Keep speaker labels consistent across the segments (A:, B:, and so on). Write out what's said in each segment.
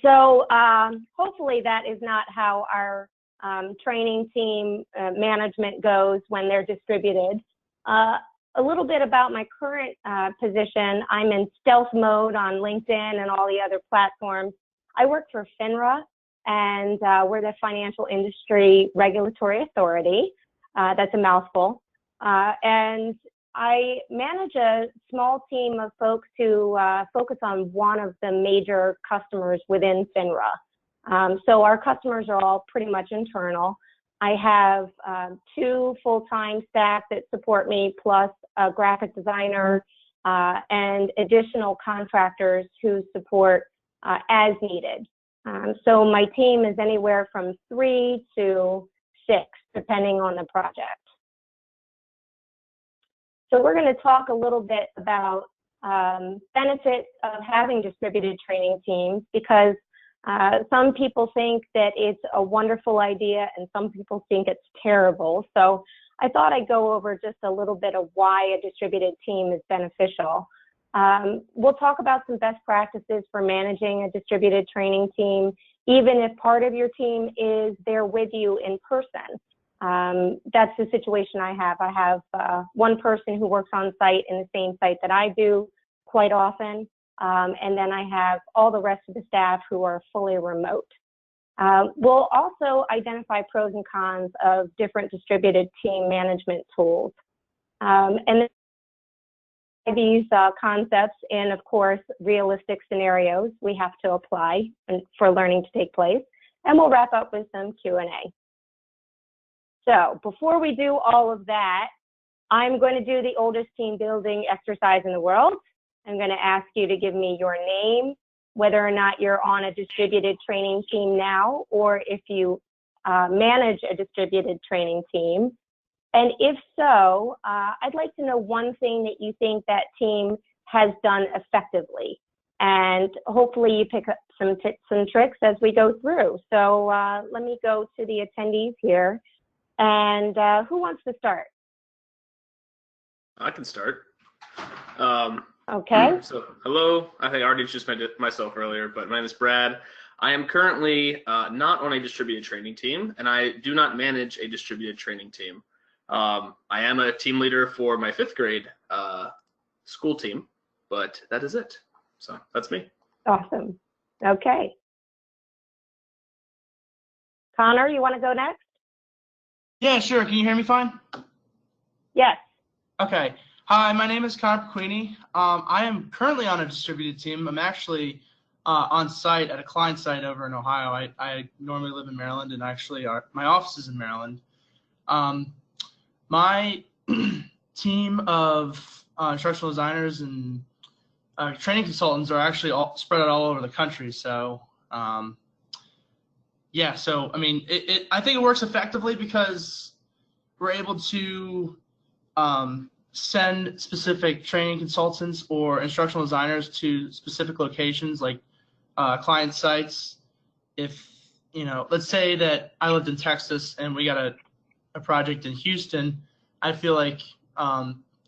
A: So hopefully that is not how our training team management goes when they're distributed. A little bit about my current position. I'm in stealth mode on LinkedIn and all the other platforms. I work for FINRA, and we're the Financial Industry Regulatory Authority. That's a mouthful. And I manage a small team of folks who focus on one of the major customers within FINRA. So our customers are all pretty much internal. I have 2 full-time staff that support me, plus a graphic designer and additional contractors who support as needed. So my team is anywhere from 3 to 6, depending on the project. So we're going to talk a little bit about benefits of having distributed training teams, because some people think that it's a wonderful idea and some people think it's terrible. So I thought I'd go over just a little bit of why a distributed team is beneficial. We'll talk about some best practices for managing a distributed training team, even if part of your team is there with you in person. That's the situation I have. I have one person who works on site in the same site that I do quite often. And then I have all the rest of the staff who are fully remote. We'll also identify pros and cons of different distributed team management tools. And these concepts in, of course, realistic scenarios we have to apply for learning to take place. And we'll wrap up with some Q&A. So before we do all of that, I'm going to do the oldest team building exercise in the world. I'm going to ask you to give me your name, whether or not you're on a distributed training team now, or if you manage a distributed training team. And if so, I'd like to know one thing that you think that team has done effectively. And hopefully you pick up some tips and tricks as we go through. So let me go to the attendees here. And who wants to start?
B: I can start.
A: Okay.
B: So hello, I think I already just mentioned myself earlier, but my name is Brad. I am currently not on a distributed training team, and I do not manage a distributed training team. I am a team leader for my 5th grade school team, but that is it. So that's me.
A: Awesome. Okay. Connor, you want to go next?
C: Yeah, sure. Can you hear me fine?
A: Yes.
C: Okay. Hi, my name is Connor Pequini. I am currently on a distributed team. I'm actually on site at a client site over in Ohio. I normally live in Maryland, and actually my office is in Maryland. My team of instructional designers and training consultants are actually spread out all over the country. So, yeah, so I mean, I think it works effectively because we're able to send specific training consultants or instructional designers to specific locations like client sites. If, you know, let's say that I lived in Texas and we got a project in Houston, I feel like,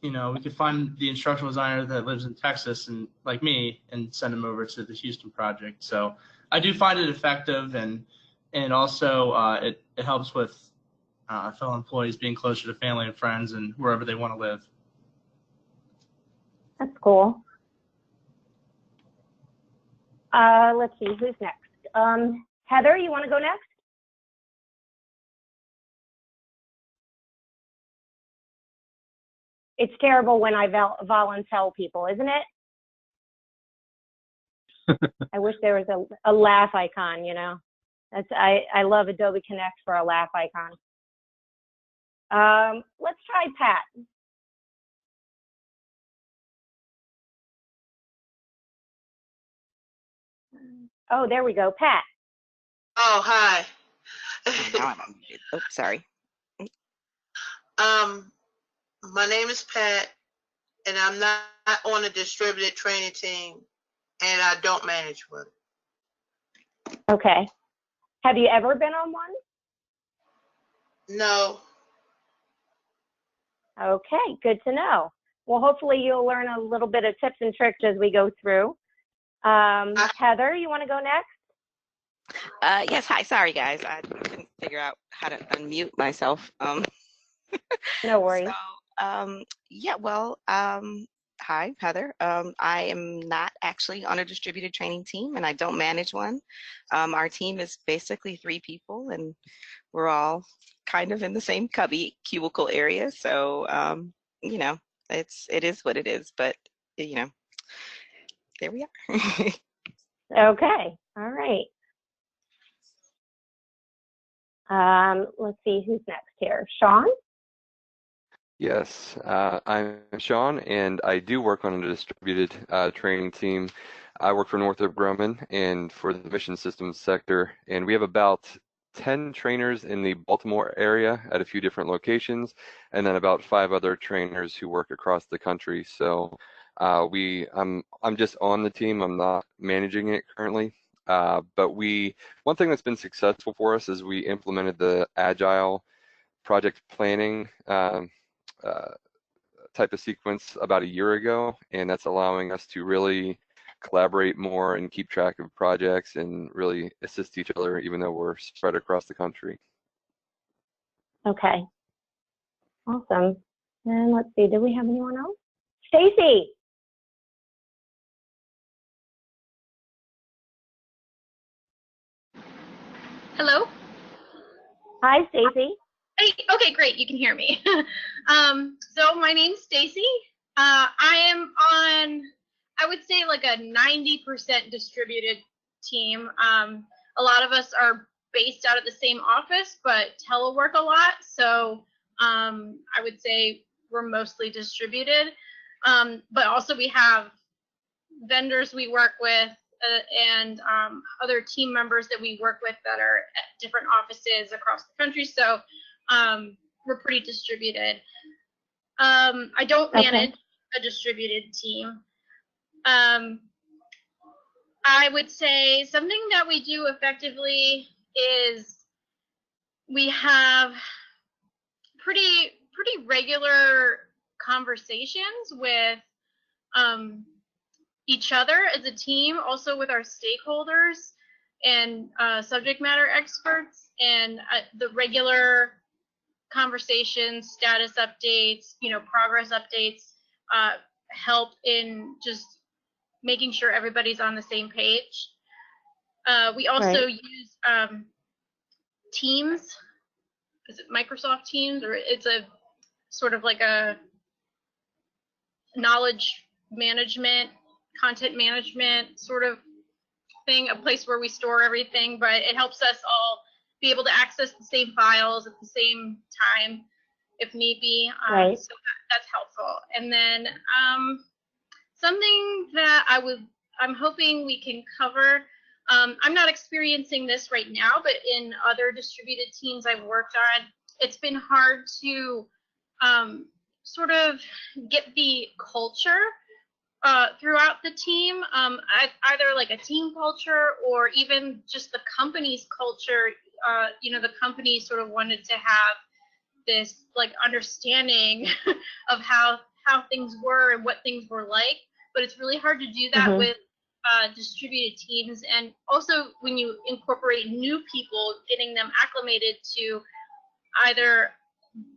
C: you know, we could find the instructional designer that lives in Texas and like me and send them over to the Houston project. So I do find it effective, and also it helps with fellow employees being closer to family and friends and wherever they want to live.
A: That's cool. Let's see, who's next? Heather, you want to go next? It's terrible when I volunteer people, isn't it? I wish there was a laugh icon, you know. I love Adobe Connect for a laugh icon. Let's try Pat. Oh, there we go, Pat.
D: Oh, hi.
E: Now I'm unmuted. Oh, sorry.
D: My name is Pat, and I'm not on a distributed training team, and I don't manage one.
A: Okay. Have you ever been on one?
D: No.
A: Okay, good to know. Well, hopefully you'll learn a little bit of tips and tricks as we go through. Heather, you want to go next?
E: Yes, hi. Sorry, guys. I couldn't figure out how to unmute myself.
A: No
E: So,
A: worries.
E: yeah, well, hi, Heather. I am not actually on a distributed training team, and I don't manage one. Our team is basically 3 people, and we're all kind of in the same cubicle area. So, you know, it is what it is. But you know, there we are.
A: Okay. All right. Let's see who's next here. Shawn?
F: Yes, I'm Shawn, and I do work on a distributed training team. I work for Northrop Grumman and for the mission systems sector, and we have about 10 trainers in the Baltimore area at a few different locations, and then about 5 other trainers who work across the country. So I'm just on the team. I'm not managing it currently. But one thing that's been successful for us is we implemented the Agile project planning uh, type of sequence about a year ago, and that's allowing us to really collaborate more and keep track of projects and really assist each other, even though we're spread across the country.
A: Okay. Awesome. And let's see, do we have anyone else? Stacy.
G: Hello?
A: Hi, Stacy.
G: Hey, okay, great. You can hear me. So my name's Stacy. I am on, I would say like a 90% distributed team. A lot of us are based out of the same office, but telework a lot. So I would say we're mostly distributed. But also we have vendors we work with and other team members that we work with that are at different offices across the country. So we're pretty distributed. I don't manage a distributed team. I would say something that we do effectively is we have pretty regular conversations with each other as a team, also with our stakeholders and subject matter experts, and the regular conversations, status updates, progress updates help in just making sure everybody's on the same page. We also use Teams. Is it Microsoft Teams, or it's a sort of like a knowledge management, content management sort of thing, a place where we store everything, but it helps us all be able to access the same files at the same time if need be. So that's helpful. And then something that I'm hoping we can cover, I'm not experiencing this right now, but in other distributed teams I've worked on, it's been hard to sort of get the culture throughout the team, either like a team culture or even just the company's culture. The company sort of wanted to have this like understanding of how things were and what things were like, but it's really hard to do that with distributed teams. And also when you incorporate new people, getting them acclimated to either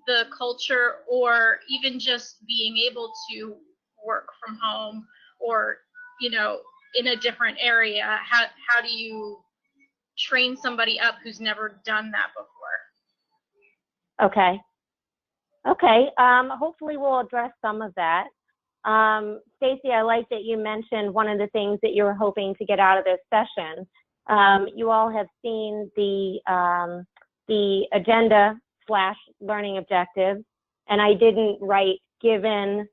G: the culture or even just being able to work from home or in a different area. How do you train somebody up who's never done that before?
A: Okay. Hopefully we'll address some of that. Stacy, I like that you mentioned one of the things that you were hoping to get out of this session. You all have seen the agenda/learning objectives, and I didn't write given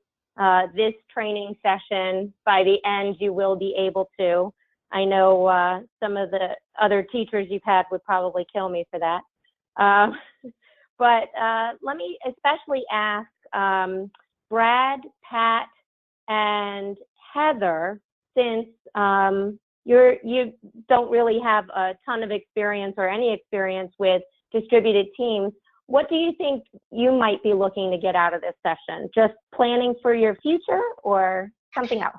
A: this training session, by the end you will be able to. I know some of the other teachers you've had would probably kill me for that. But let me especially ask Brad, Pat, and Heather, since you don't really have a ton of experience or any experience with distributed teams, what do you think you might be looking to get out of this session? Just planning for your future or something else?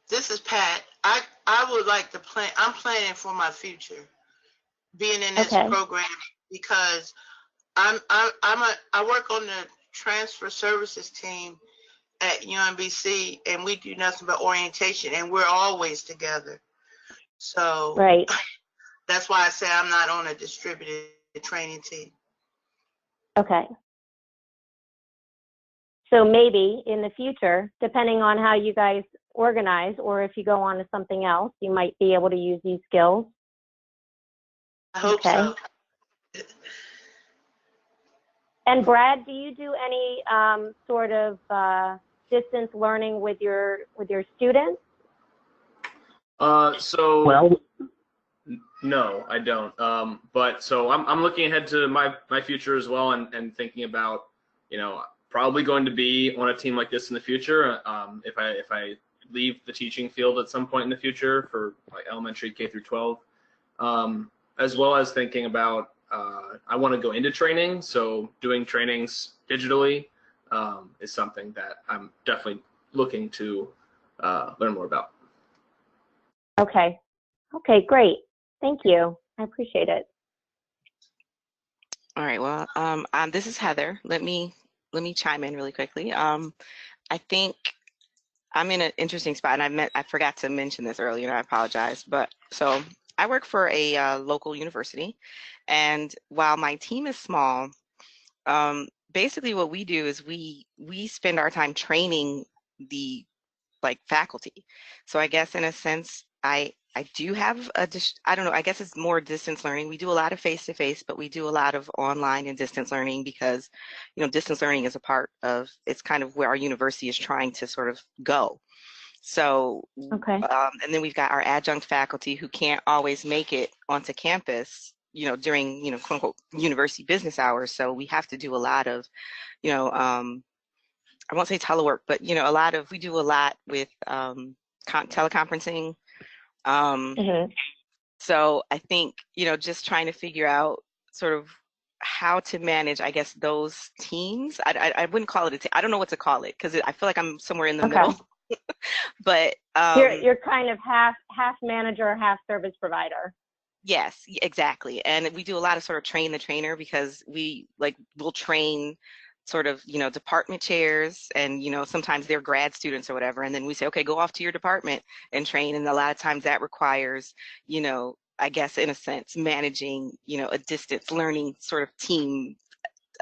D: This is Pat. I would like to plan. I'm planning for my future, being in this program, because I work on the transfer services team at UMBC, and we do nothing but orientation, and we're always together. So that's why I say I'm not on a distributed training team.
A: Okay. So maybe in the future, depending on how you guys organize, or if you go on to something else, you might be able to use these skills.
D: I hope so.
A: And Brad, do you do any sort of distance learning with your students?
B: No, I don't. But so I'm looking ahead to my future as well, and thinking about, probably going to be on a team like this in the future. If I leave the teaching field at some point in the future for like elementary K through 12, as well as thinking about I want to go into training, so doing trainings digitally is something that I'm definitely looking to learn more about.
A: Okay. Okay, great. Thank you. I appreciate it.
E: All right. Well, this is Heather. Let me chime in really quickly. I think I'm in an interesting spot, and I forgot to mention this earlier, and I apologize. But so I work for a local university, and while my team is small, basically what we do is we spend our time training the faculty. So I guess in a sense, I do have I don't know, I guess it's more distance learning. We do a lot of face-to-face, but we do a lot of online and distance learning because, distance learning is a part of, it's kind of where our university is trying to sort of go. So, and then we've got our adjunct faculty who can't always make it onto campus, during, quote unquote, university business hours. So we have to do a lot of, I won't say telework, but, we do a lot with teleconferencing. So I think, just trying to figure out sort of how to manage, I guess, those teams. I wouldn't call it I don't know what to call it, because I feel like I'm somewhere in the middle. But
A: you're kind of half manager, half service provider.
E: Yes, exactly. And we do a lot of sort of train the trainer, because we'll train sort of, department chairs, and, sometimes they're grad students or whatever. And then we say, okay, go off to your department and train. And a lot of times that requires, I guess, in a sense, managing, a distance learning sort of team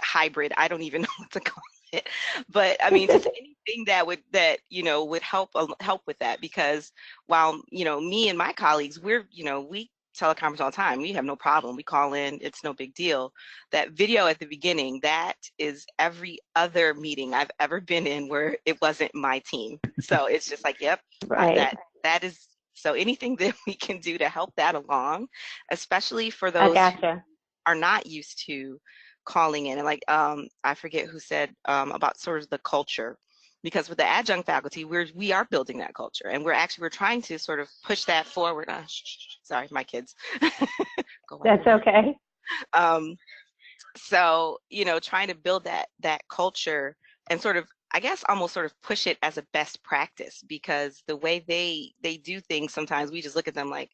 E: hybrid. I don't even know what to call it. But I mean, just anything that would help with that, because while, me and my colleagues, we teleconference all the time. We have no problem. We call in, it's no big deal. That video at the beginning, that is every other meeting I've ever been in where it wasn't my team. So it's just like, yep, that is, so anything that we can do to help that along, especially for those who are not used to calling in. And I forget who said about sort of the culture, because with the adjunct faculty, we are building that culture, and we're trying to sort of push that forward. Sorry, my kids.
A: That's okay.
E: So, trying to build that culture and sort of, I guess, almost sort of push it as a best practice, because the way they do things, sometimes we just look at them like,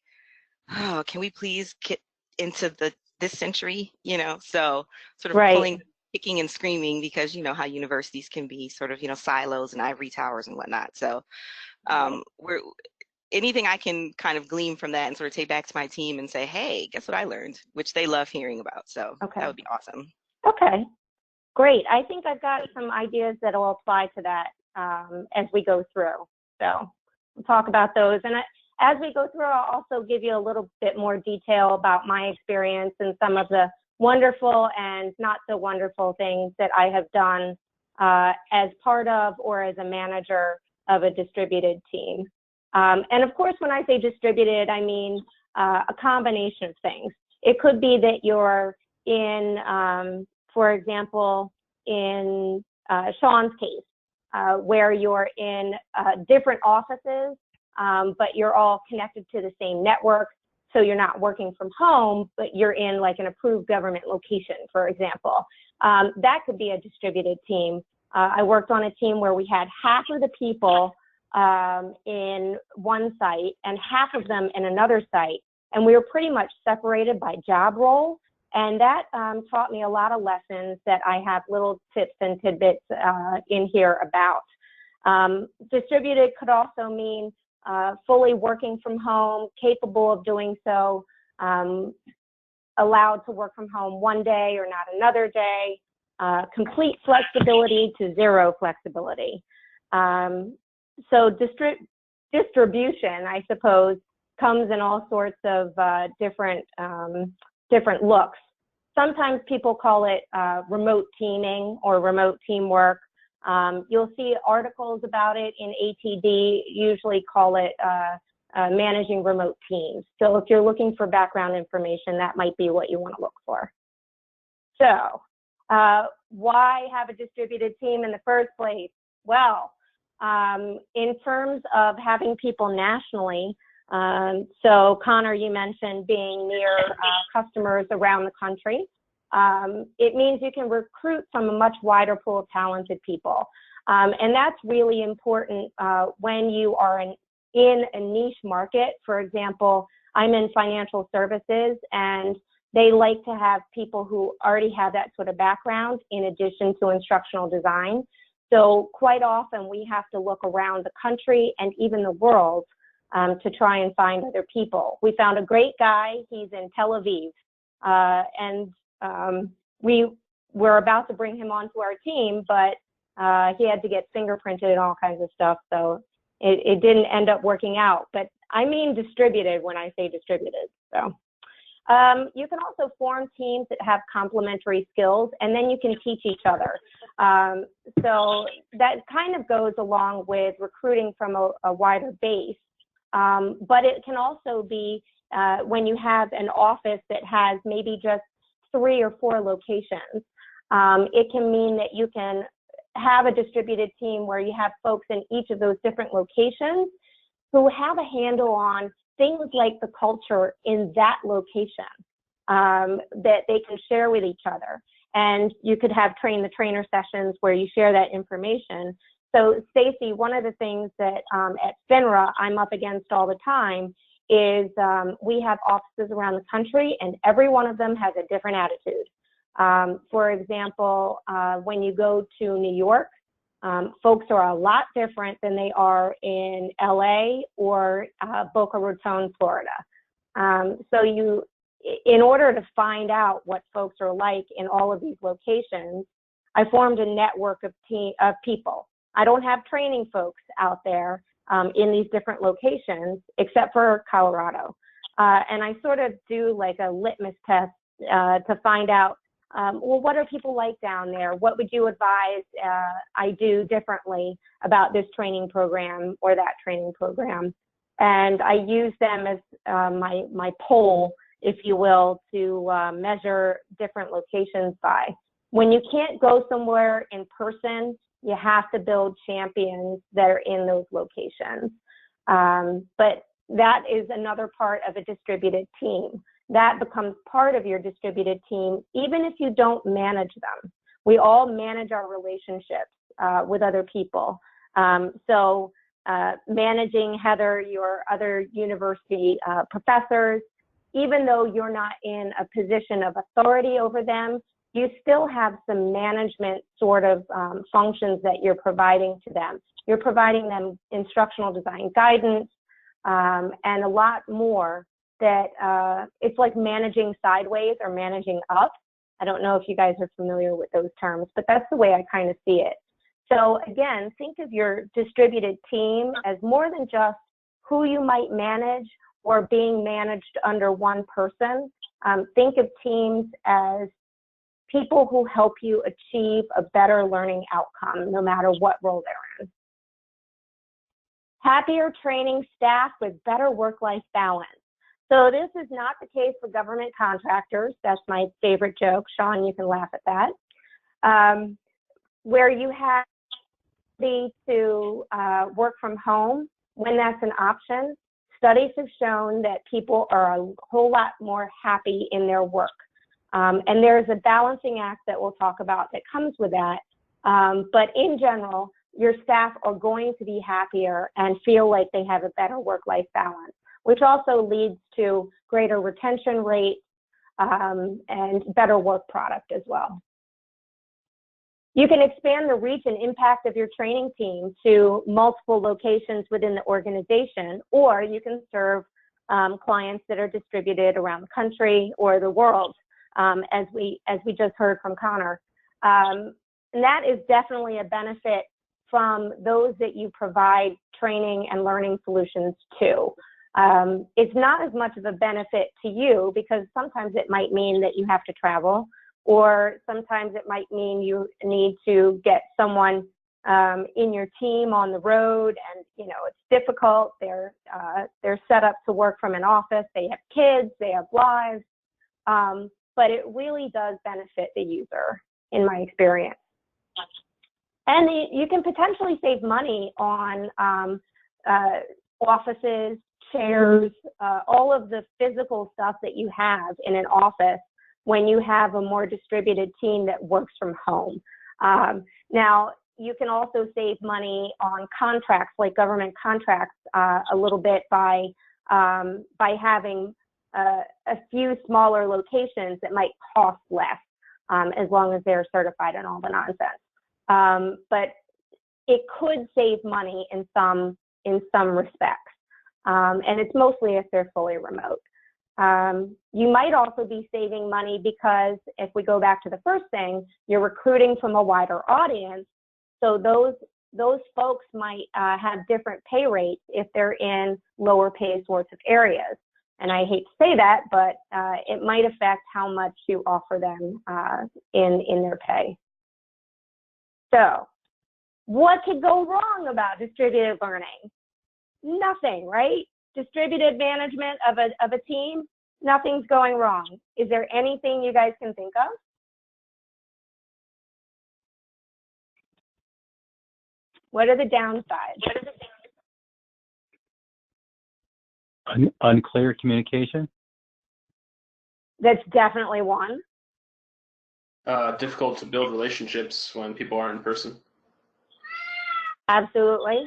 E: oh, can we please get into this century, so sort of pulling, kicking and screaming, because how universities can be sort of, silos and ivory towers and whatnot. So anything I can kind of glean from that and sort of take back to my team and say, hey, guess what I learned, which they love hearing about. So that would be awesome.
A: Okay, great. I think I've got some ideas that will apply to that as we go through. So we'll talk about those. And as we go through, I'll also give you a little bit more detail about my experience and some of the wonderful and not so wonderful things that I have done as part of or as a manager of a distributed team. And of course, when I say distributed, I mean a combination of things. It could be that you're in, for example, in Shawn's case, where you're in different offices, but you're all connected to the same network. So you're not working from home, but you're in like an approved government location, for example. That could be a distributed team. I worked on a team where we had half of the people in one site and half of them in another site. And we were pretty much separated by job role. And that taught me a lot of lessons that I have little tips and tidbits in here about. Distributed could also mean fully working from home, capable of doing so, allowed to work from home one day or not another day, complete flexibility to zero flexibility. So distribution, I suppose, comes in all sorts of different looks. Sometimes people call it remote teaming or remote teamwork. You'll see articles about it in ATD, usually call it managing remote teams. So if you're looking for background information, that might be what you want to look for. So why have a distributed team in the first place? Well, in terms of having people nationally, so Connor, you mentioned being near customers around the country. It means you can recruit from a much wider pool of talented people. And that's really important when you are in a niche market. For example, I'm in financial services, and they like to have people who already have that sort of background in addition to instructional design. So quite often we have to look around the country and even the world to try and find other people. We found a great guy. He's in Tel Aviv. And we were about to bring him onto our team, but he had to get fingerprinted and all kinds of stuff. So it didn't end up working out. But I mean distributed when I say distributed. So you can also form teams that have complementary skills, and then you can teach each other. So that kind of goes along with recruiting from a wider base. But it can also be when you have an office that has maybe just 3 or 4 locations. It can mean that you can have a distributed team where you have folks in each of those different locations who have a handle on things like the culture in that location that they can share with each other. And you could have train the trainer sessions where you share that information. So Stacy, one of the things that at FINRA I'm up against all the time is we have offices around the country, and every one of them has a different attitude. For example, when you go to New York, folks are a lot different than they are in LA or Boca Raton, Florida. So in order to find out what folks are like in all of these locations, I formed a network of people. I don't have training folks out there in these different locations, except for Colorado. And I sort of do like a litmus test to find out, well, what are people like down there? What would you advise I do differently about this training program or that training program? And I use them as my poll, if you will, to measure different locations by. When you can't go somewhere in person, you have to build champions that are in those locations. But that is another part of a distributed team. That becomes part of your distributed team, even if you don't manage them. We all manage our relationships with other people. So managing, Heather, your other university professors, even though you're not in a position of authority over them, you still have some management sort of functions that you're providing to them. You're providing them instructional design guidance and a lot more that it's like managing sideways or managing up. I don't know if you guys are familiar with those terms, but that's the way I kind of see it. So again, think of your distributed team as more than just who you might manage or being managed under one person. Think of teams as people who help you achieve a better learning outcome, no matter what role they're in. Happier training staff with better work-life balance. So this is not the case for government contractors. That's my favorite joke. Shawn, you can laugh at that. Where you have to work from home when that's an option. Studies have shown that people are a whole lot more happy in their work. And there's a balancing act that we'll talk about that comes with that. But in general, your staff are going to be happier and feel like they have a better work-life balance, which also leads to greater retention rates and better work product as well. You can expand the reach and impact of your training team to multiple locations within the organization, or you can serve clients that are distributed around the country or the world, as we just heard from Connor. And that is definitely a benefit from those that you provide training and learning solutions to. It's not as much of a benefit to you because sometimes it might mean that you have to travel, or sometimes it might mean you need to get someone in your team on the road, and it's difficult. They're set up to work from an office. They have kids. They have lives. But it really does benefit the user, in my experience. And you can potentially save money on offices, chairs, all of the physical stuff that you have in an office when you have a more distributed team that works from home. Now, you can also save money on contracts, like government contracts, a little bit by having a few smaller locations that might cost less, as long as they're certified and all the nonsense. But it could save money in some respects, and it's mostly if they're fully remote. You might also be saving money because if we go back to the first thing, you're recruiting from a wider audience. So those folks might have different pay rates if they're in lower pay sorts of areas. And I hate to say that, but it might affect how much you offer them in their pay. So what could go wrong about distributed learning? Nothing, right? Distributed management of a team, nothing's going wrong. Is there anything you guys can think of? What are the downsides?
H: Unclear communication.
A: That's definitely one.
B: Difficult to build relationships when people aren't in person.
A: Absolutely.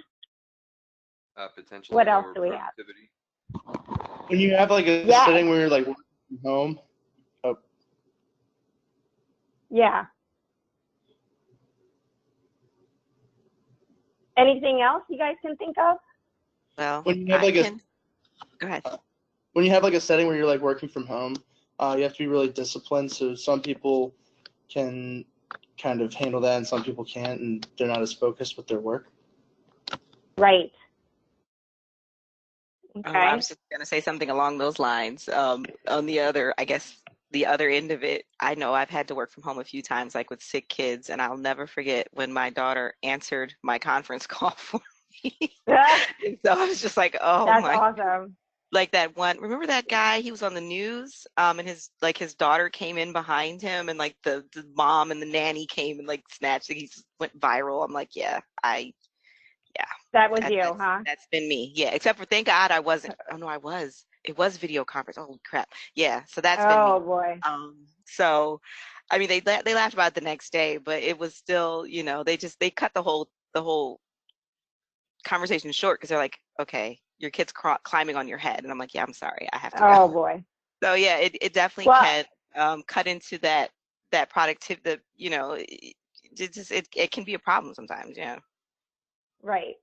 F: Potentially
A: What else
F: lower
A: do we have?
F: productivity.
C: When you have like a setting where you're like working from home. Oh.
A: Yeah. Anything else you guys can think of?
E: Well,
C: When you have like
E: go ahead.
C: When you have like a setting where you're like working from home, you have to be really disciplined. So some people can kind of handle that and some people can't, and they're not as focused with their work.
A: Right.
E: Oh,
A: Okay.
E: I was just going to say something along those lines. On the other, I guess, the other end of it, I know I've had to work from home a few times, like with sick kids, and I'll never forget when my daughter answered my conference call for me. And so I was just like, oh,
A: that's
E: my.
A: awesome.
E: Like that one, remember that guy? He was on the news, and his daughter came in behind him, and like the mom and the nanny came and like snatched it. He went viral. I'm like, yeah.
A: That was you, huh?
E: That's been me. Yeah, except for thank God I wasn't. Oh no, I was. It was video conference. Oh crap. Yeah, so that's been me.
A: Oh boy.
E: So, I mean, they laughed about it the next day, but it was still, they cut the whole conversation short because they're like, okay, your kid's climbing on your head, and I'm like, yeah, I'm sorry, I have to go.
A: Oh boy.
E: So yeah, it definitely can cut into that productivity. It can be a problem sometimes. Yeah.
A: Right.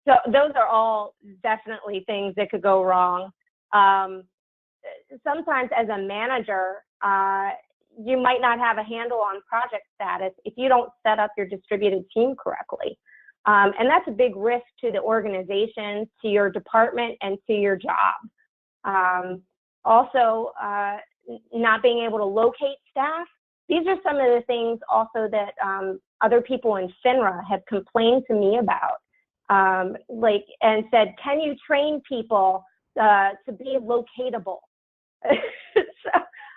A: So those are all definitely things that could go wrong. Sometimes as a manager, you might not have a handle on project status if you don't set up your distributed team correctly. And that's a big risk to the organization, to your department, and to your job. Also, not being able to locate staff. These are some of the things also that other people in FINRA have complained to me about. And said, can you train people to be locatable? So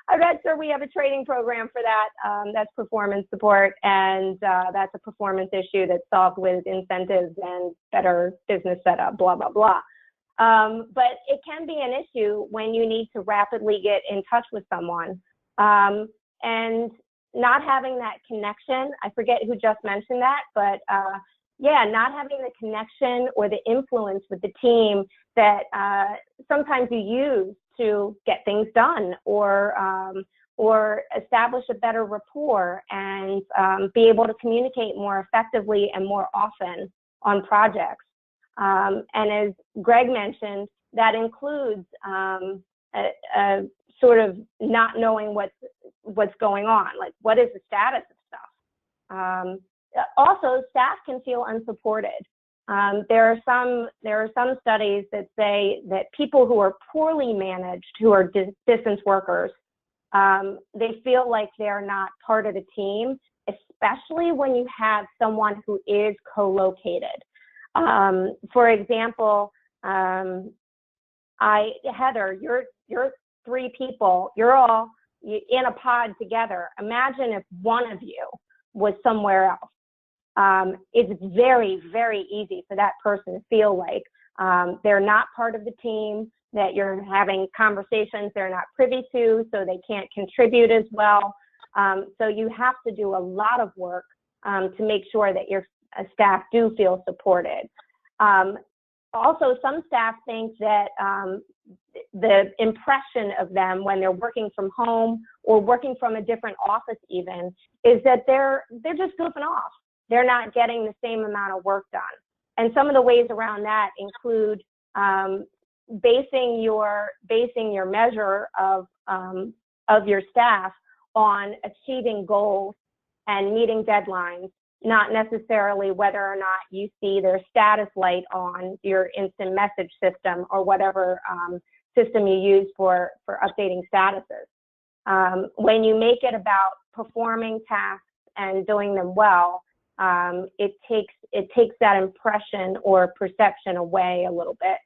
A: I'm not sure we have a training program for that. That's performance support, and that's a performance issue that's solved with incentives and better business setup, blah, blah, blah. But it can be an issue when you need to rapidly get in touch with someone. And not having that connection, I forget who just mentioned that, but not having the connection or the influence with the team that sometimes you use to get things done, or establish a better rapport and be able to communicate more effectively and more often on projects. And as Greg mentioned, that includes a sort of not knowing what's going on, like what is the status of stuff. Also, staff can feel unsupported. There are some studies that say that people who are poorly managed, who are distance workers, they feel like they're not part of the team, especially when you have someone who is co-located. For example, Heather, you're 3 people, you're all in a pod together. Imagine if one of you was somewhere else. It's very, very easy for that person to feel like they're not part of the team, that you're having conversations they're not privy to, so they can't contribute as well. So you have to do a lot of work to make sure that your staff do feel supported. Also, some staff think that the impression of them when they're working from home or working from a different office even is that they're just goofing off. They're not getting the same amount of work done. And some of the ways around that include basing your measure of your staff on achieving goals and meeting deadlines, not necessarily whether or not you see their status light on your instant message system or whatever system you use for updating statuses. When you make it about performing tasks and doing them well, it takes that impression or perception away a little bit.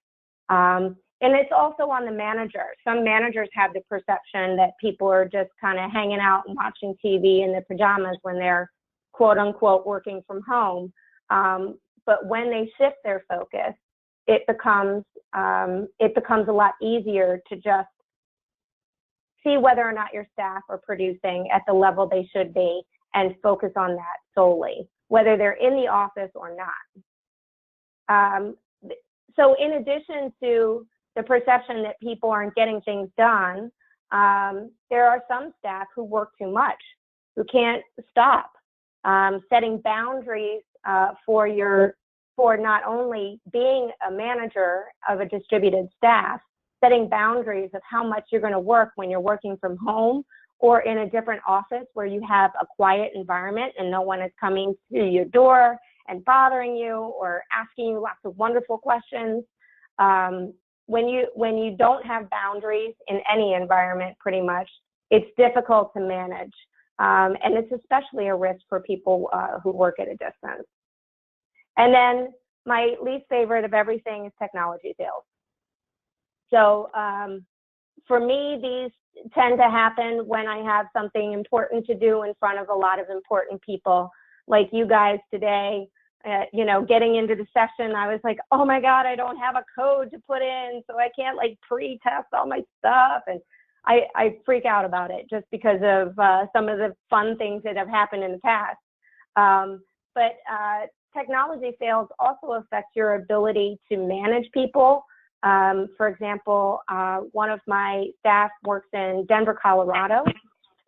A: And it's also on the manager. Some managers have the perception that people are just kind of hanging out and watching TV in their pajamas when they're quote unquote working from home. But when they shift their focus, it becomes a lot easier to just see whether or not your staff are producing at the level they should be and focus on that solely, whether they're in the office or not. So in addition to the perception that people aren't getting things done, there are some staff who work too much, who can't stop. Setting boundaries for not only being a manager of a distributed staff, setting boundaries of how much you're going to work when you're working from home or in a different office where you have a quiet environment and no one is coming to your door and bothering you or asking you lots of wonderful questions. When you don't have boundaries in any environment, pretty much, it's difficult to manage. And it's especially a risk for people who work at a distance. And then my least favorite of everything is technology sales. So for me, these tend to happen when I have something important to do in front of a lot of important people, like you guys today. Getting into the session, I was like, oh my God, I don't have a code to put in, so I can't like pre-test all my stuff. And I freak out about it just because of some of the fun things that have happened in the past. But technology sales also affect your ability to manage people. For example, one of my staff works in Denver, Colorado,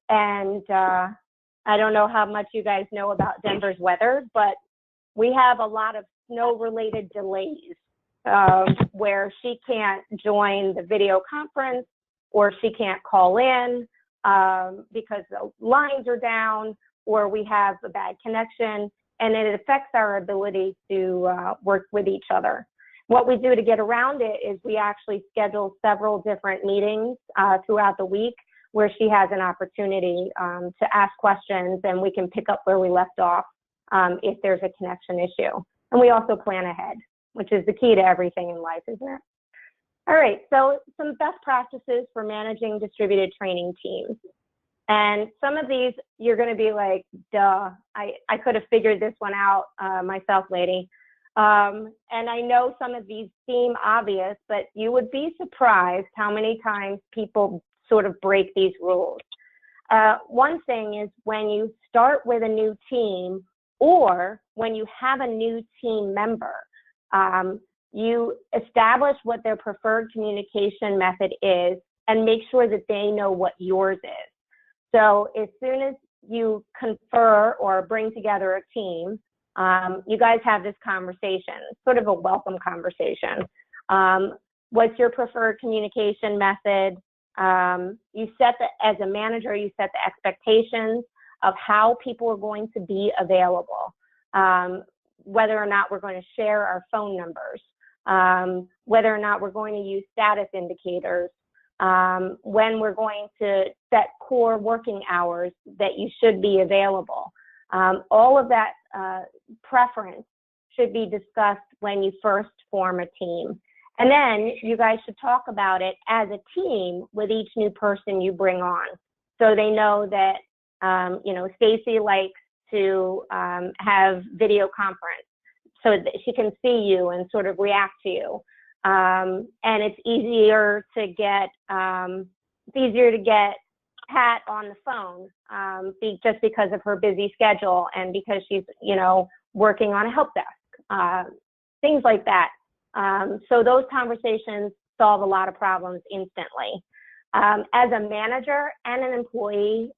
A: and I don't know how much you guys know about Denver's weather, but we have a lot of snow-related delays where she can't join the video conference or she can't call in because the lines are down or we have a bad connection, and it affects our ability to work with each other. What we do to get around it is we actually schedule several different meetings throughout the week where she has an opportunity to ask questions, and we can pick up where we left off if there's a connection issue. And we also plan ahead, which is the key to everything in life, isn't it? All right, so some best practices for managing distributed training teams. And some of these, you're gonna be like, duh, I could have figured this one out myself, lady. And I know some of these seem obvious, but you would be surprised how many times people sort of break these rules. One thing is when you start with a new team Or when you have a new team member, you establish what their preferred communication method is and make sure that they know what yours is. So as soon as you confer or bring together a team, you guys have this conversation, sort of a welcome conversation. What's your preferred communication method? You set as a manager, you set the expectations of how people are going to be available, whether or not we're going to share our phone numbers, whether or not we're going to use status indicators, when we're going to set core working hours that you should be available. All of that preference should be discussed when you first form a team. And then you guys should talk about it as a team with each new person you bring on. So they know that, Stacy likes to have video conference so that she can see you and sort of react to you. And it's easier to get Pat on the phone just because of her busy schedule and because she's, working on a help desk, things like that. So those conversations solve a lot of problems instantly. As a manager and an employee,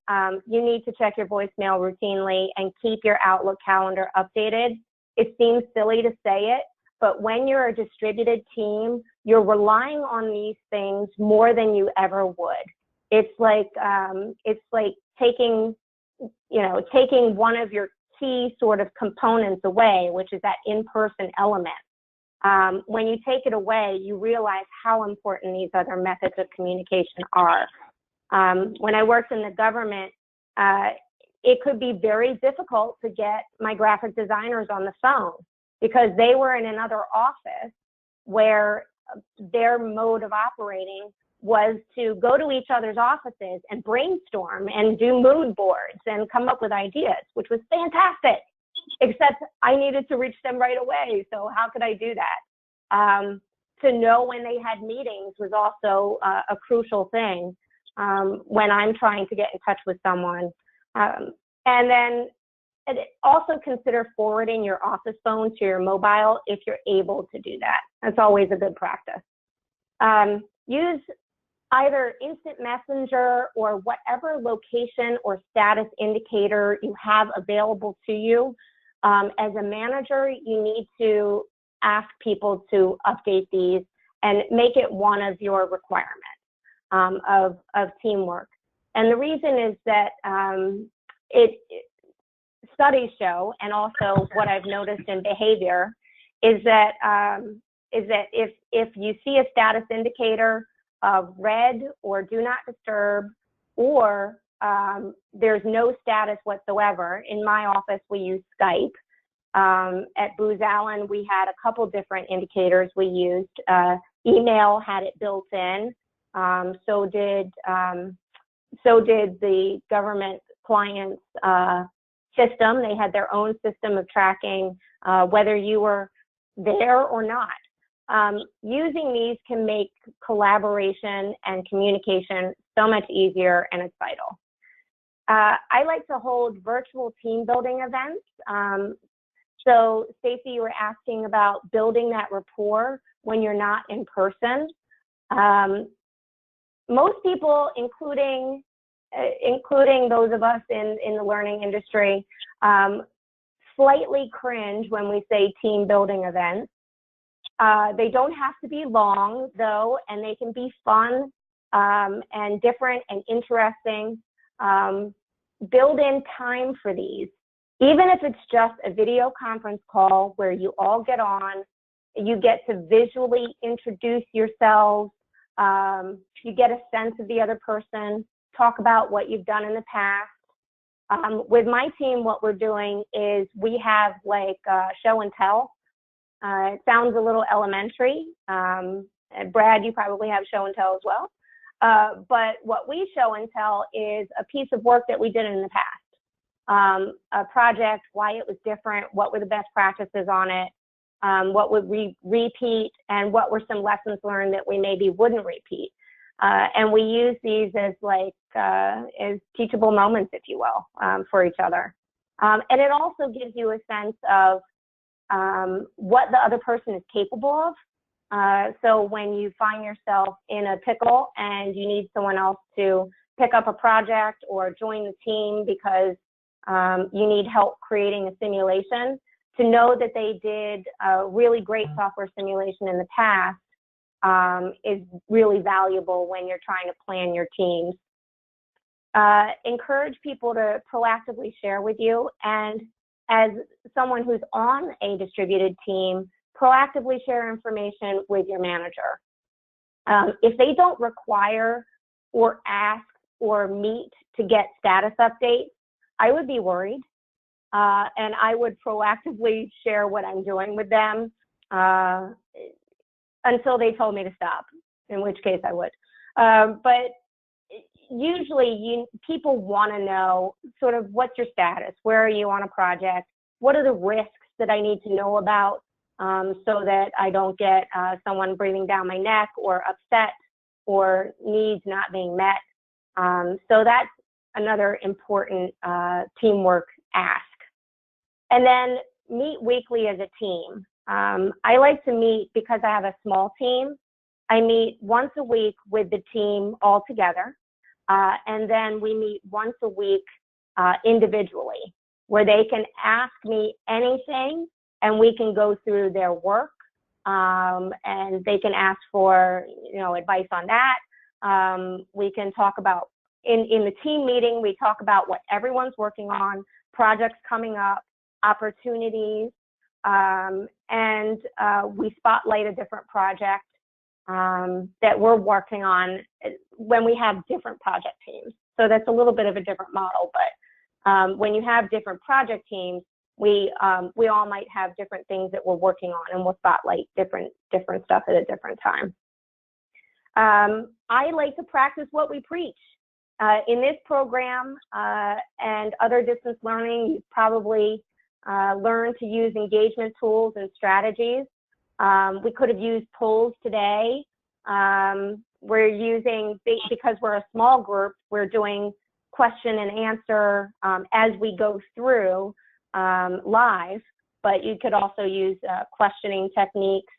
A: you need to check your voicemail routinely and keep your Outlook calendar updated. It seems silly to say it, but when you're a distributed team, you're relying on these things more than you ever would. It's like taking one of your key sort of components away, which is that in-person element. When you take it away, you realize how important these other methods of communication are. When I worked in the government, it could be very difficult to get my graphic designers on the phone because they were in another office where their mode of operating was to go to each other's offices and brainstorm and do mood boards and come up with ideas, which was fantastic. Except I needed to reach them right away. So how could I do that? To know when they had meetings was also a crucial thing when I'm trying to get in touch with someone. And then also consider forwarding your office phone to your mobile if you're able to do that. That's always a good practice. Use either instant messenger or whatever location or status indicator you have available to you. As a manager, you need to ask people to update these and make it one of your requirements of teamwork. And the reason is that studies show, and also what I've noticed in behavior, is that if you see a status indicator of red or do not disturb, or there's no status whatsoever. In my office, we use Skype. At Booz Allen, we had a couple different indicators we used. Email had it built in. So did the government clients system. They had their own system of tracking whether you were there or not. Using these can make collaboration and communication so much easier, and it's vital. I like to hold virtual team building events. So Stacy, you were asking about building that rapport when you're not in person. Most people, including those of us in the learning industry, slightly cringe when we say team building events. They don't have to be long though, and they can be fun and different and interesting. Build in time for these. Even if it's just a video conference call where you all get on, you get to visually introduce yourselves, you get a sense of the other person, talk about what you've done in the past. With my team, what we're doing is we have like show and tell. It sounds a little elementary. Brad, you probably have show and tell as well. But what we show and tell is a piece of work that we did in the past. A project, why it was different, what were the best practices on it, what would we repeat, and what were some lessons learned that we maybe wouldn't repeat. And we use these as like as teachable moments, if you will, for each other. And it also gives you a sense of what the other person is capable of. So when you find yourself in a pickle and you need someone else to pick up a project or join the team because you need help creating a simulation, to know that they did a really great software simulation in the past is really valuable when you're trying to plan your teams. Encourage people to proactively share with you, and as someone who's on a distributed team, proactively share information with your manager. If they don't require or ask or meet to get status updates, I would be worried, and I would proactively share what I'm doing with them until they told me to stop, in which case I would. But usually people want to know sort of what's your status, where are you on a project, what are the risks that I need to know about so that I don't get someone breathing down my neck or upset or needs not being met. So that's another important teamwork ask. And then meet weekly as a team. I like to meet, because I have a small team, I meet once a week with the team all together. And then we meet once a week individually, where they can ask me anything and we can go through their work, and they can ask for, advice on that. We can talk about, in the team meeting, we talk about what everyone's working on, projects coming up, opportunities, and we spotlight a different project that we're working on when we have different project teams. So that's a little bit of a different model, but when you have different project teams, we all might have different things that we're working on, and we'll spotlight different stuff at a different time. I like to practice what we preach. In this program and other distance learning, you probably learn to use engagement tools and strategies. We could have used polls today. We're using, because we're a small group, we're doing question and answer as we go through live, but you could also use questioning techniques,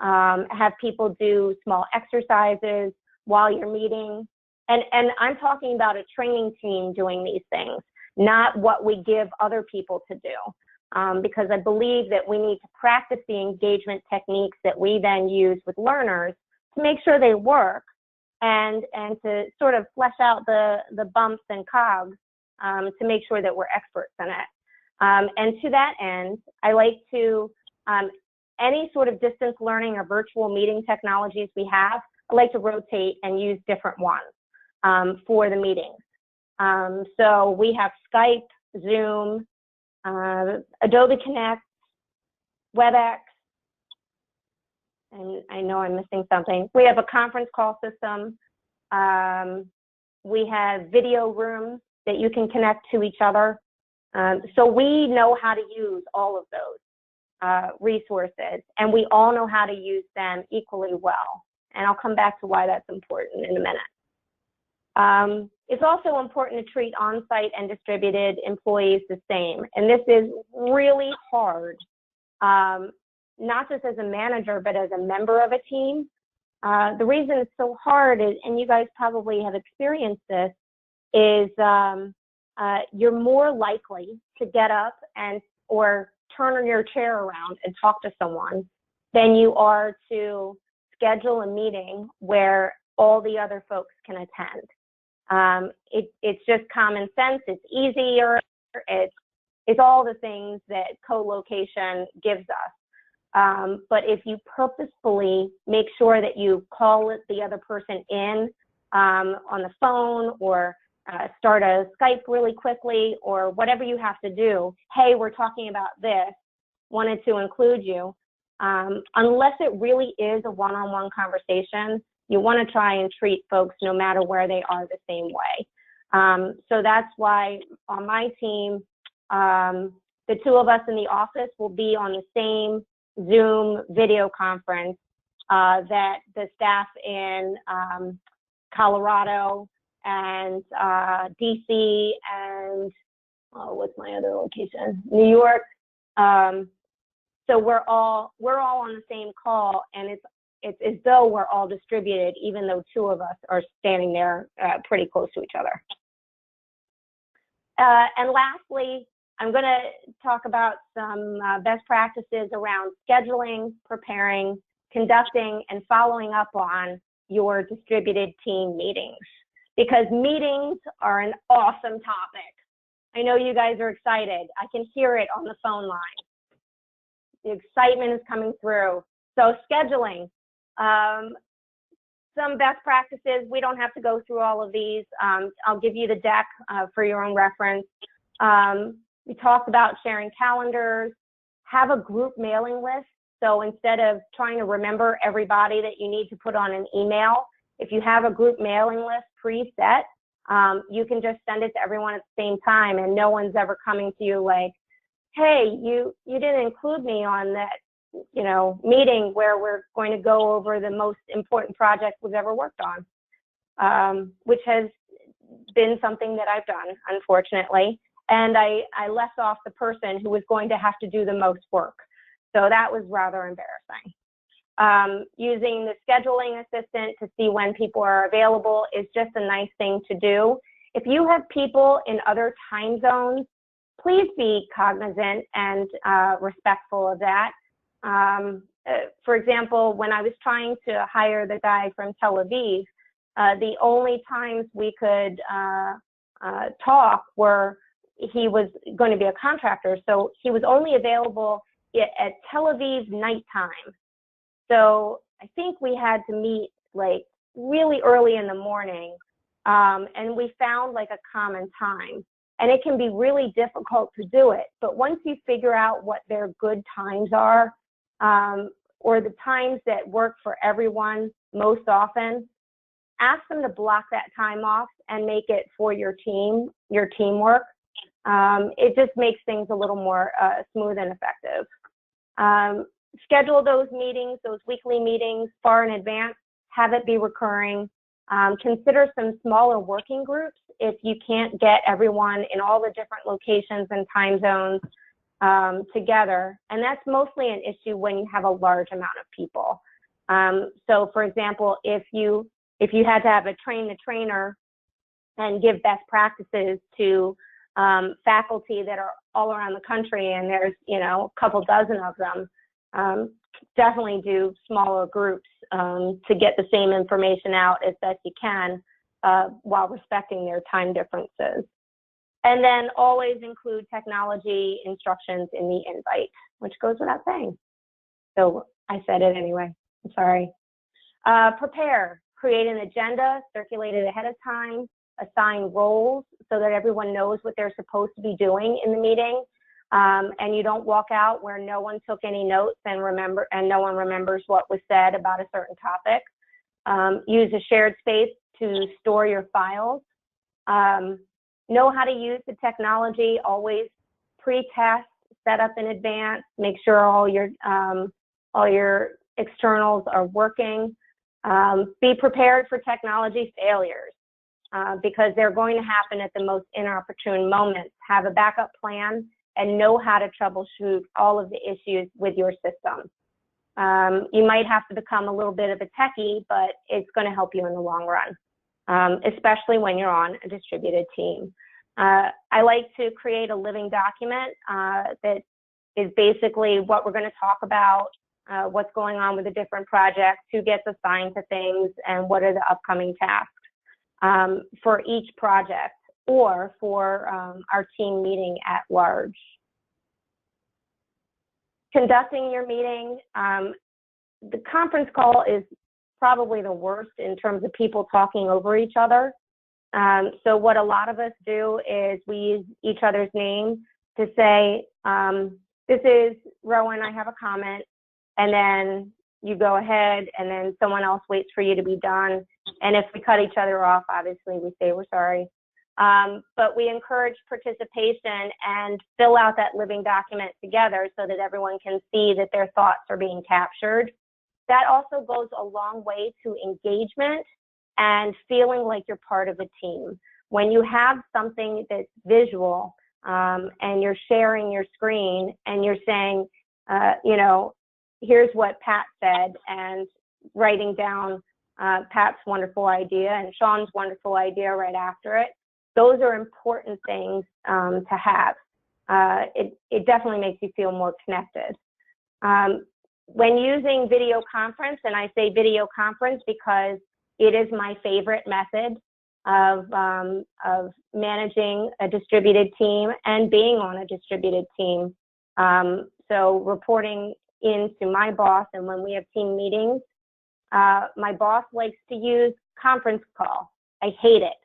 A: have people do small exercises while you're meeting. And I'm talking about a training team doing these things, not what we give other people to do. Because I believe that we need to practice the engagement techniques that we then use with learners to make sure they work, and to sort of flesh out the bumps and cogs to make sure that we're experts in it. And to that end, I like to, any sort of distance learning or virtual meeting technologies we have, I like to rotate and use different ones for the meetings. So we have Skype, Zoom, Adobe Connect, WebEx, and I know I'm missing something. We have a conference call system. We have video rooms that you can connect to each other. So we know how to use all of those resources, and we all know how to use them equally well. And I'll come back to why that's important in a minute. It's also important to treat on-site and distributed employees the same. And this is really hard, not just as a manager, but as a member of a team. The reason it's so hard is, and you guys probably have experienced this, is you're more likely to get up or turn your chair around and talk to someone than you are to schedule a meeting where all the other folks can attend. It's just common sense. It's easier. It's all the things that co-location gives us. But if you purposefully make sure that you call the other person in on the phone, or start a Skype really quickly, or whatever you have to do, hey, we're talking about this, wanted to include you. Unless it really is a one-on-one conversation, you want to try and treat folks, no matter where they are, the same way. So that's why on my team, the two of us in the office will be on the same Zoom video conference that the staff in Colorado and DC and what's my other location? New York. So we're all on the same call, and it's as though we're all distributed, even though two of us are standing there pretty close to each other. And lastly, I'm going to talk about some best practices around scheduling, preparing, conducting, and following up on your distributed team meetings, because meetings are an awesome topic. I know you guys are excited. I can hear it on the phone line. The excitement is coming through. So scheduling, some best practices. We don't have to go through all of these. I'll give you the deck for your own reference. We talked about sharing calendars, have a group mailing list. So instead of trying to remember everybody that you need to put on an email, if you have a group mailing list preset, you can just send it to everyone at the same time, and no one's ever coming to you like, hey, you didn't include me on that, meeting where we're going to go over the most important project we've ever worked on, which has been something that I've done, unfortunately. And I left off the person who was going to have to do the most work. So that was rather embarrassing. Using the scheduling assistant to see when people are available is just a nice thing to do. If you have people in other time zones, please be cognizant and respectful of that. For example, when I was trying to hire the guy from Tel Aviv, the only times we could talk were he was going to be a contractor, so he was only available at Tel Aviv nighttime. So I think we had to meet like really early in the morning, and we found like a common time. And it can be really difficult to do it, but once you figure out what their good times are, or the times that work for everyone most often, ask them to block that time off and make it for your team, your teamwork. It just makes things a little more smooth and effective. Schedule those meetings, those weekly meetings far in advance, have it be recurring. Consider some smaller working groups if you can't get everyone in all the different locations and time zones together. And that's mostly an issue when you have a large amount of people. So for example, if you had to have a train the trainer and give best practices to faculty that are all around the country, and there's a couple dozen of them, definitely do smaller groups to get the same information out as best you can while respecting their time differences. And then always include technology instructions in the invite, which goes without saying. So I said it anyway, I'm sorry. Prepare, create an agenda, circulate it ahead of time, assign roles so that everyone knows what they're supposed to be doing in the meeting. And you don't walk out where no one took any notes and no one remembers what was said about a certain topic. Use a shared space to store your files. Know how to use the technology. Always pre-test, set up in advance. Make sure all your externals are working. Be prepared for technology failures because they're going to happen at the most inopportune moments. Have a backup plan and know how to troubleshoot all of the issues with your system. You might have to become a little bit of a techie, but it's going to help you in the long run, especially when you're on a distributed team. I like to create a living document that is basically what we're going to talk about, what's going on with the different projects, who gets assigned to things, and what are the upcoming tasks for each project or for our team meeting at large. Conducting your meeting, the conference call is probably the worst in terms of people talking over each other. So what a lot of us do is we use each other's name to say, this is Rowan, I have a comment, and then you go ahead and then someone else waits for you to be done. And if we cut each other off, obviously we say we're sorry. But we encourage participation and fill out that living document together so that everyone can see that their thoughts are being captured. That also goes a long way to engagement and feeling like you're part of a team. When you have something that's visual, and you're sharing your screen and you're saying, here's what Pat said, and writing down Pat's wonderful idea and Shawn's wonderful idea right after it. Those are important things to have. It definitely makes you feel more connected. When using video conference, and I say video conference because it is my favorite method of managing a distributed team and being on a distributed team. So reporting into my boss, and when we have team meetings, my boss likes to use conference call. I hate it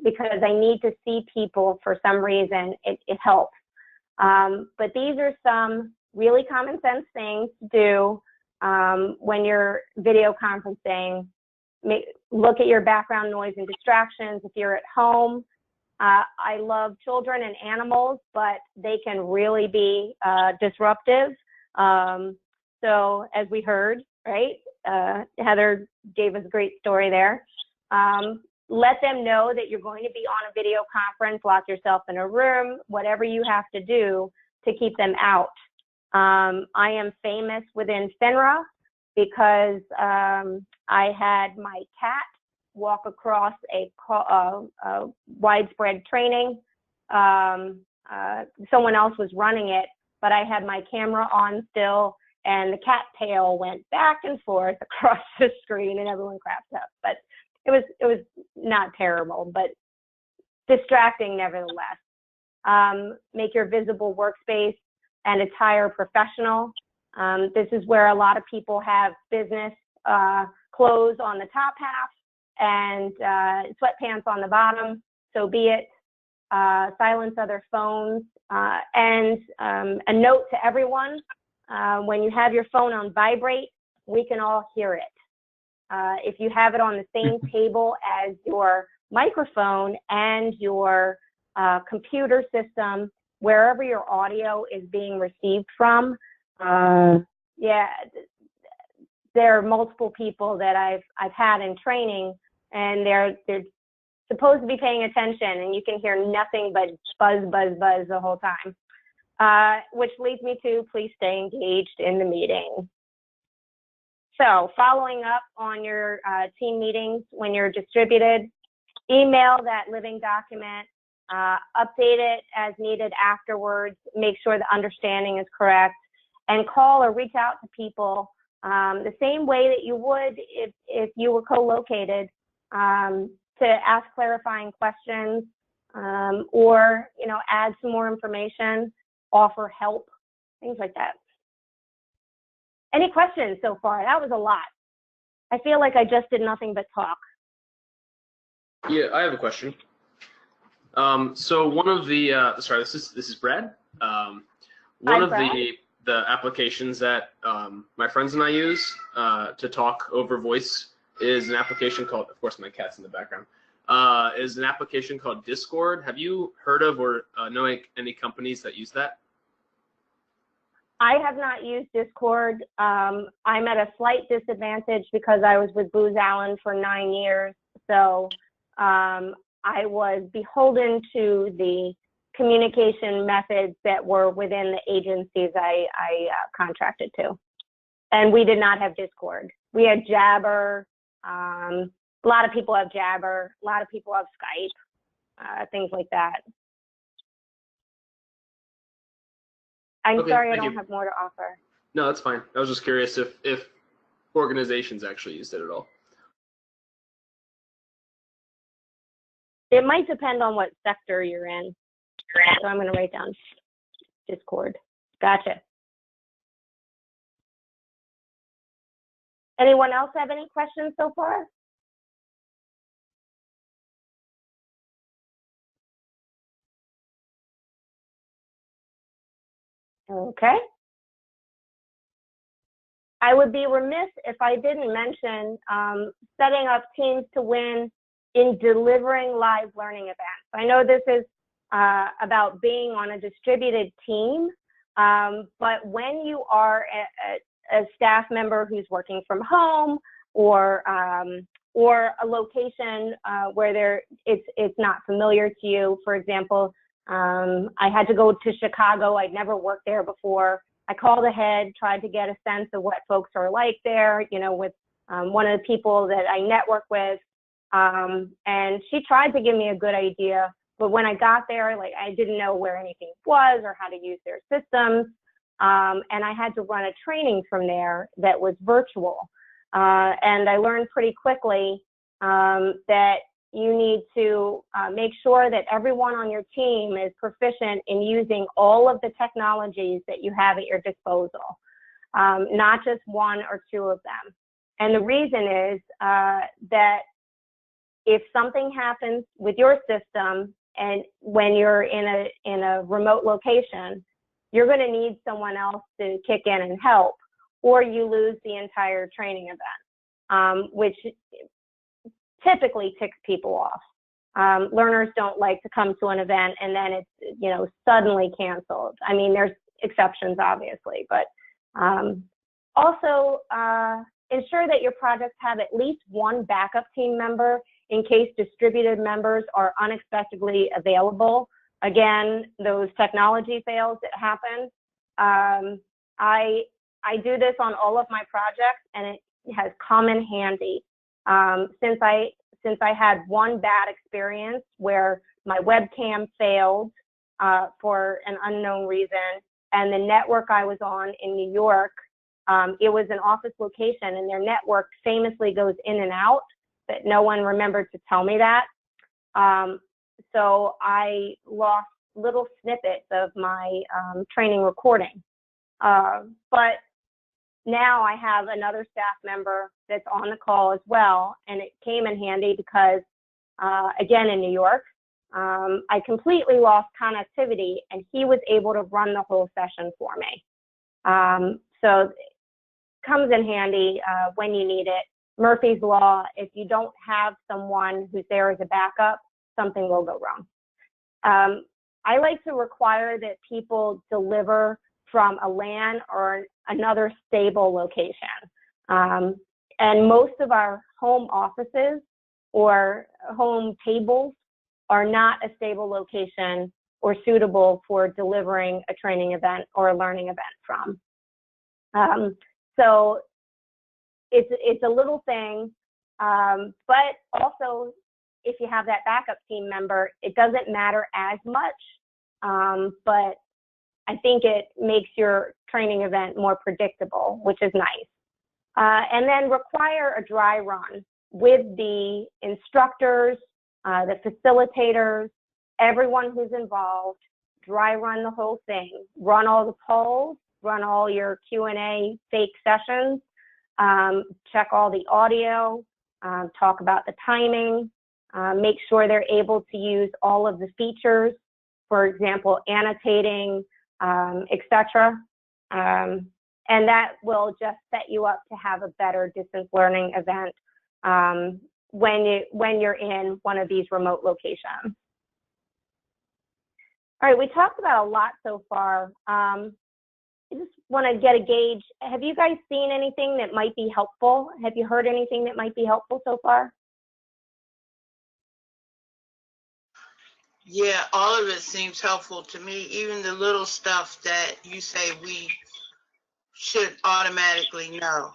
A: because I need to see people for some reason. It helps. But these are some really common sense things to do when you're video conferencing. Look at your background noise and distractions. If you're at home, I love children and animals, but they can really be disruptive. So as we heard, right, Heather gave us a great story there. Let them know that you're going to be on a video conference, lock yourself in a room, whatever you have to do to keep them out. I am famous within FINRA because I had my cat walk across a widespread training. Someone else was running it, but I had my camera on still, and the cat tail went back and forth across the screen, and everyone cracked up. But it was not terrible, but distracting nevertheless. Make your visible workspace and attire professional. This is where a lot of people have business clothes on the top half and sweatpants on the bottom. So be it. Silence other phones. And a note to everyone, when you have your phone on vibrate, we can all hear it. If you have it on the same table as your microphone and your computer system, wherever your audio is being received from, yeah, there are multiple people that I've had in training, and they're supposed to be paying attention, and you can hear nothing but buzz, buzz, buzz the whole time. Which leads me to please stay engaged in the meeting. So following up on your team meetings when you're distributed, email that living document, update it as needed afterwards, make sure the understanding is correct, and call or reach out to people the same way that you would if you were co-located, to ask clarifying questions, or add some more information, offer help, things like that. Any questions so far? That was a lot. I feel like I just did nothing but talk.
B: Yeah, I have a question. So one of the sorry, this is Brad. One
A: Hi,
B: of
A: Brad.
B: the applications that my friends and I use to talk over voice is an application called, of course, my cat's in the background. Is an application called Discord. Have you heard of or know any companies that use that?
A: I have not used Discord. I'm at a slight disadvantage because I was with Booz Allen for 9 years. So I was beholden to the communication methods that were within the agencies I contracted to. And we did not have Discord. We had Jabber. A lot of people have Jabber. A lot of people have Skype, things like that. I'm
B: Okay,
A: sorry I
B: thank
A: don't
B: you.
A: have more to offer.
B: No, that's fine. I was just curious if organizations actually used it at all.
A: It might depend on what sector you're in. So I'm going to write down Discord. Gotcha. Anyone else have any questions so far? Okay. I would be remiss if I didn't mention setting up teams to win in delivering live learning events. I know this is about being on a distributed team, but when you are a staff member who's working from home or a location where it's not familiar to you, for example, I had to go to Chicago. I'd never worked there before. I called ahead, tried to get a sense of what folks are like there, you know, with one of the people that I network with. And she tried to give me a good idea. But when I got there, like, I didn't know where anything was or how to use their systems. And I had to run a training from there that was virtual. And I learned pretty quickly that you need to make sure that everyone on your team is proficient in using all of the technologies that you have at your disposal, not just one or two of them. And the reason is that if something happens with your system and when you're in a remote location, you're going to need someone else to kick in and help, or you lose the entire training event, which typically ticks people off. Learners don't like to come to an event and then it's, you know, suddenly canceled. I mean, there's exceptions, obviously, but also ensure that your projects have at least one backup team member in case distributed members are unexpectedly available. Again, those technology fails that happen. I do this on all of my projects, and it has come in handy. Since I had one bad experience where my webcam failed for an unknown reason, and the network I was on in New York, it was an office location, and their network famously goes in and out, but no one remembered to tell me that. So I lost little snippets of my training recording. But now I have another staff member that's on the call as well, and it came in handy because, again, in New York, I completely lost connectivity, and he was able to run the whole session for me. So it comes in handy when you need it. Murphy's Law, if you don't have someone who's there as a backup, something will go wrong. I like to require that people deliver from a LAN or another stable location. And most of our home offices or home tables are not a stable location or suitable for delivering a training event or a learning event from. So it's a little thing, but also if you have that backup team member, it doesn't matter as much, but I think it makes your training event more predictable, which is nice. And then require a dry run with the instructors, the facilitators, everyone who's involved. Dry run the whole thing. Run all the polls, run all your Q&A fake sessions, check all the audio, talk about the timing, make sure they're able to use all of the features, for example, annotating, etc. And that will just set you up to have a better distance learning event when you're in one of these remote locations. All right, we talked about a lot so far. I just want to get a gauge. Have you guys seen anything that might be helpful? Have you heard anything that might be helpful so far?
D: Yeah, all of it seems helpful to me, even the little stuff that you say we should automatically know.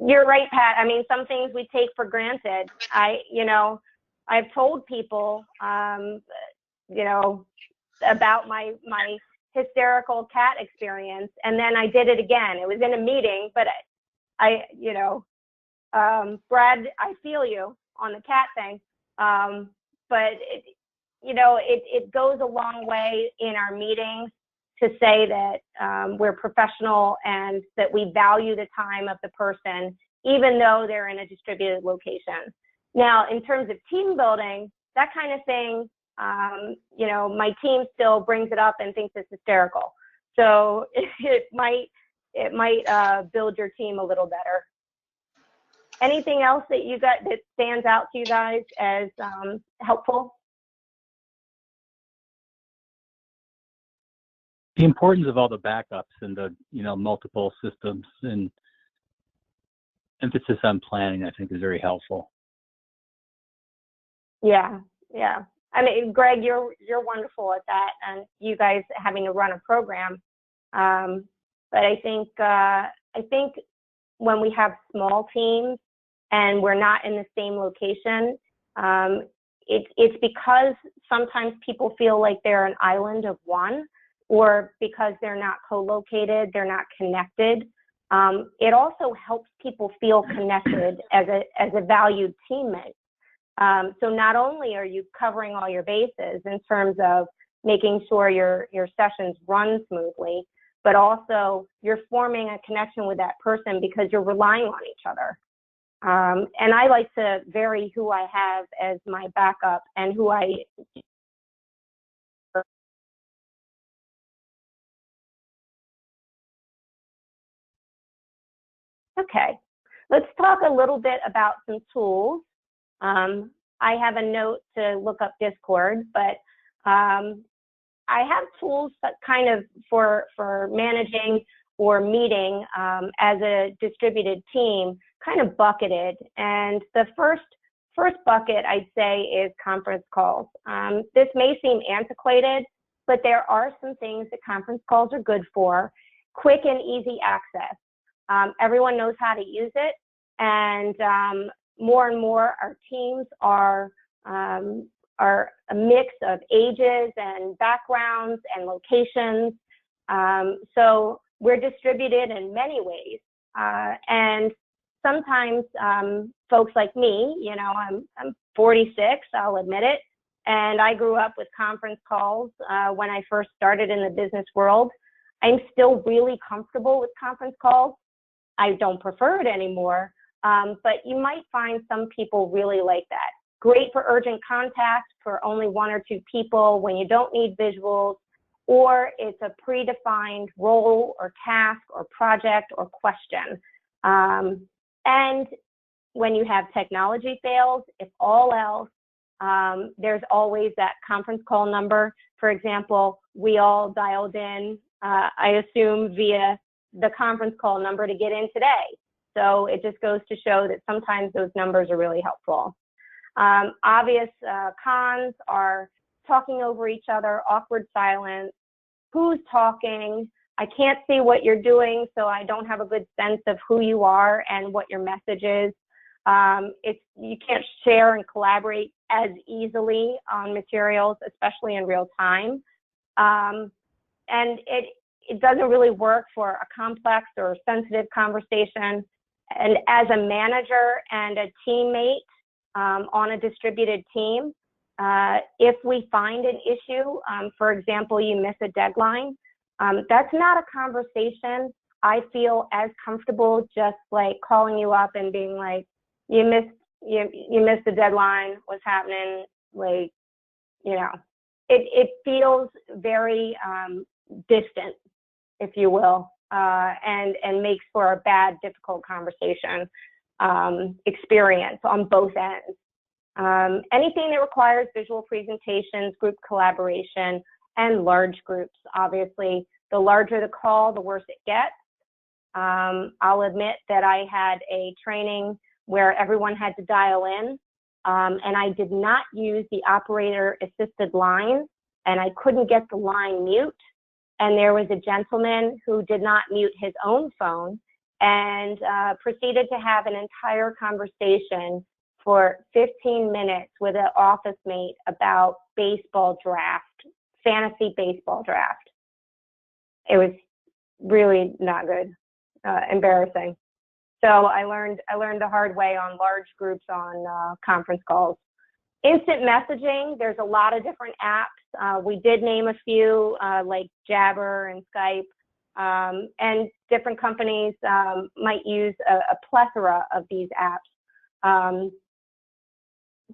A: You're right, Pat. I mean, some things we take for granted. I've told people, about my hysterical cat experience, and then I did it again. It was in a meeting, but Brad, I feel you on the cat thing. But it goes a long way in our meetings to say that we're professional and that we value the time of the person, even though they're in a distributed location. Now, in terms of team building, that kind of thing, my team still brings it up and thinks it's hysterical. So it might build your team a little better. Anything else that you got that stands out to you guys as helpful?
H: The importance of all the backups and the multiple systems and emphasis on planning, I think, is very helpful.
A: Yeah, Yeah. I mean, Greg, you're wonderful at that, and you guys having to run a program. But I think when we have small teams and we're not in the same location, it's because sometimes people feel like they're an island of one, or because they're not co-located, they're not connected. It also helps people feel connected as a valued teammate. So not only are you covering all your bases in terms of making sure your sessions run smoothly, but also you're forming a connection with that person because you're relying on each other. And I like to vary who I have as my backup and who I. Okay, let's talk a little bit about some tools. I have a note to look up Discord, but I have tools that kind of for managing or meeting as a distributed team, kind of bucketed. And the first bucket I'd say is conference calls. This may seem antiquated, but there are some things that conference calls are good for. Quick and easy access. Everyone knows how to use it, and more and more our teams are a mix of ages and backgrounds and locations. So we're distributed in many ways. And sometimes folks like me, you know, I'm 46, I'll admit it, and I grew up with conference calls when I first started in the business world. I'm still really comfortable with conference calls. I don't prefer it anymore, but you might find some people really like that. Great for urgent contact for only one or two people when you don't need visuals, or it's a predefined role or task or project or question. And when you have technology fails, if all else, there's always that conference call number. For example, we all dialed in, I assume via the conference call number to get in today. So it just goes to show that sometimes those numbers are really helpful. Obvious cons are talking over each other, awkward silence, who's talking, I can't see what you're doing, so I don't have a good sense of who you are and what your message is. You can't share and collaborate as easily on materials, especially in real time. And it doesn't really work for a complex or sensitive conversation. And as a manager and a teammate on a distributed team, if we find an issue, for example, you miss a deadline, that's not a conversation I feel as comfortable just like calling you up and being like, you missed the deadline, what's happening? Like, you know, it feels very distant, if you will, and makes for a bad, difficult conversation experience on both ends. Anything that requires visual presentations, group collaboration, and large groups, obviously. The larger the call, the worse it gets. I'll admit that I had a training where everyone had to dial in, and I did not use the operator-assisted line, and I couldn't get the line mute. And there was a gentleman who did not mute his own phone and proceeded to have an entire conversation for 15 minutes with an office mate about baseball draft, fantasy baseball draft. It was really not good, embarrassing. So I learned the hard way on large groups on conference calls. Instant messaging, there's a lot of different apps. We did name a few like Jabber and Skype, and different companies might use a plethora of these apps.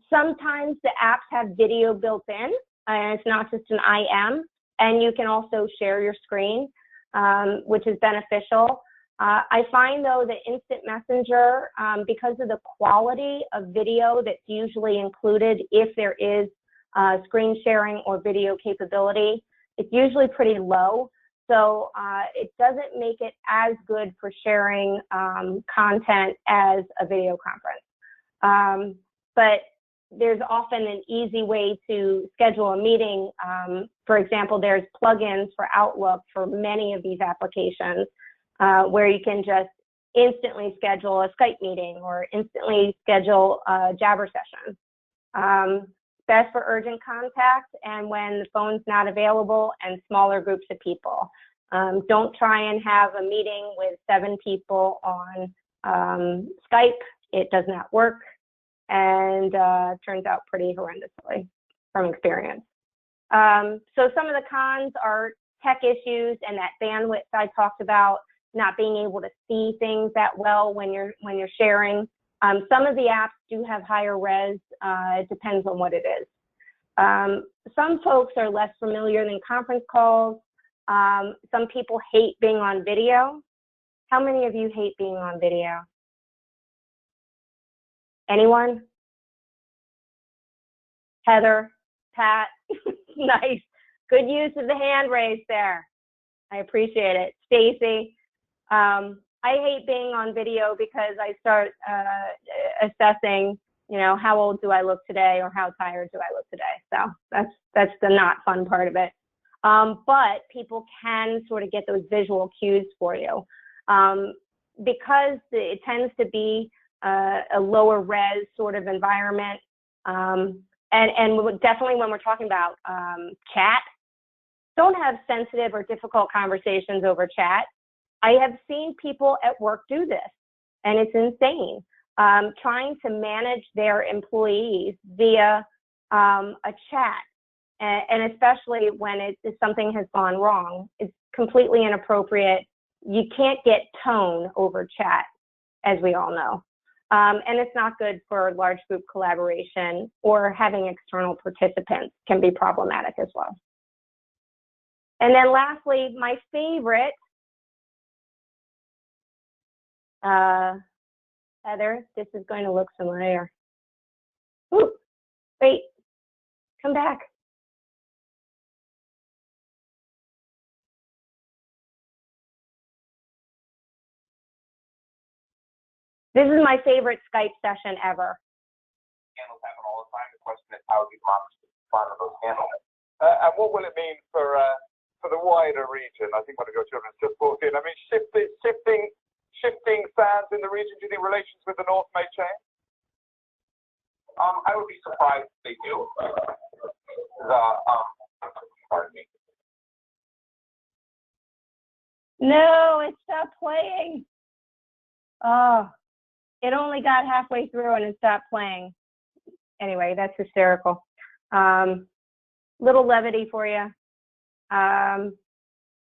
A: Sometimes the apps have video built in, and it's not just an IM, and you can also share your screen, which is beneficial. I find, though, that Instant Messenger, because of the quality of video that's usually included if there is screen sharing or video capability, it's usually pretty low. So it doesn't make it as good for sharing content as a video conference. But there's often an easy way to schedule a meeting. For example, there's plugins for Outlook for many of these applications where you can just instantly schedule a Skype meeting or instantly schedule a Jabber session. Best for urgent contact and when the phone's not available and smaller groups of people. Don't try and have a meeting with 7 people on Skype. It does not work and turns out pretty horrendously from experience. So some of the cons are tech issues and that bandwidth I talked about, not being able to see things that well when you're sharing. Some of the apps do have higher res. It depends on what it is. Some folks are less familiar than conference calls. Some people hate being on video. How many of you hate being on video? Anyone? Heather, Pat, nice. Good use of the hand raise there. I appreciate it. Stacy, I hate being on video because I start assessing, you know, how old do I look today or how tired do I look today? So that's the not fun part of it. But people can sort of get those visual cues for you. Because it tends to be a lower res sort of environment, and definitely when we're talking about chat, don't have sensitive or difficult conversations over chat. I have seen people at work do this, and it's insane. Trying to manage their employees via a chat, and especially when something has gone wrong, it's completely inappropriate. You can't get tone over chat, as we all know. And it's not good for large group collaboration, or having external participants can be problematic as well. And then lastly, my favorite, Heather, this is going to look familiar. Ooh, wait, come back. This is my favorite Skype session ever.
I: Scandals happen all the time. The question is, how do you monitor those scandals? And what will it mean for the wider region? I think one of your children just brought in. I mean, shifting sands in the region. Do you think relations with the North may change? I would be surprised if they do. Pardon me.
A: No, it stopped playing. Oh. It only got halfway through and it stopped playing. Anyway, that's hysterical. Little levity for you.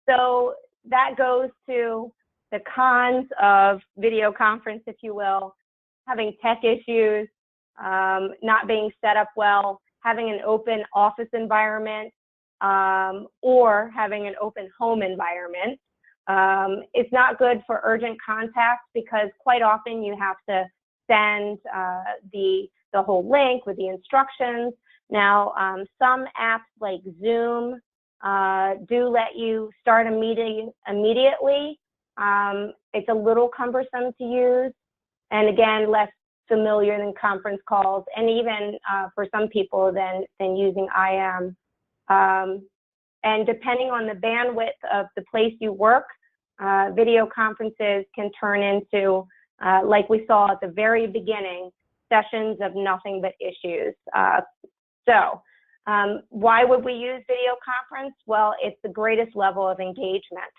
A: So that goes to the cons of video conference, if you will, having tech issues, not being set up well, having an open office environment, or having an open home environment. It's not good for urgent contacts because quite often you have to send the whole link with the instructions. Now, some apps like Zoom do let you start a meeting immediately. It's a little cumbersome to use, and again, less familiar than conference calls, and even for some people than using IM. And depending on the bandwidth of the place you work, video conferences can turn into, like we saw at the very beginning, sessions of nothing but issues. So why would we use video conference? Well, it's the greatest level of engagement.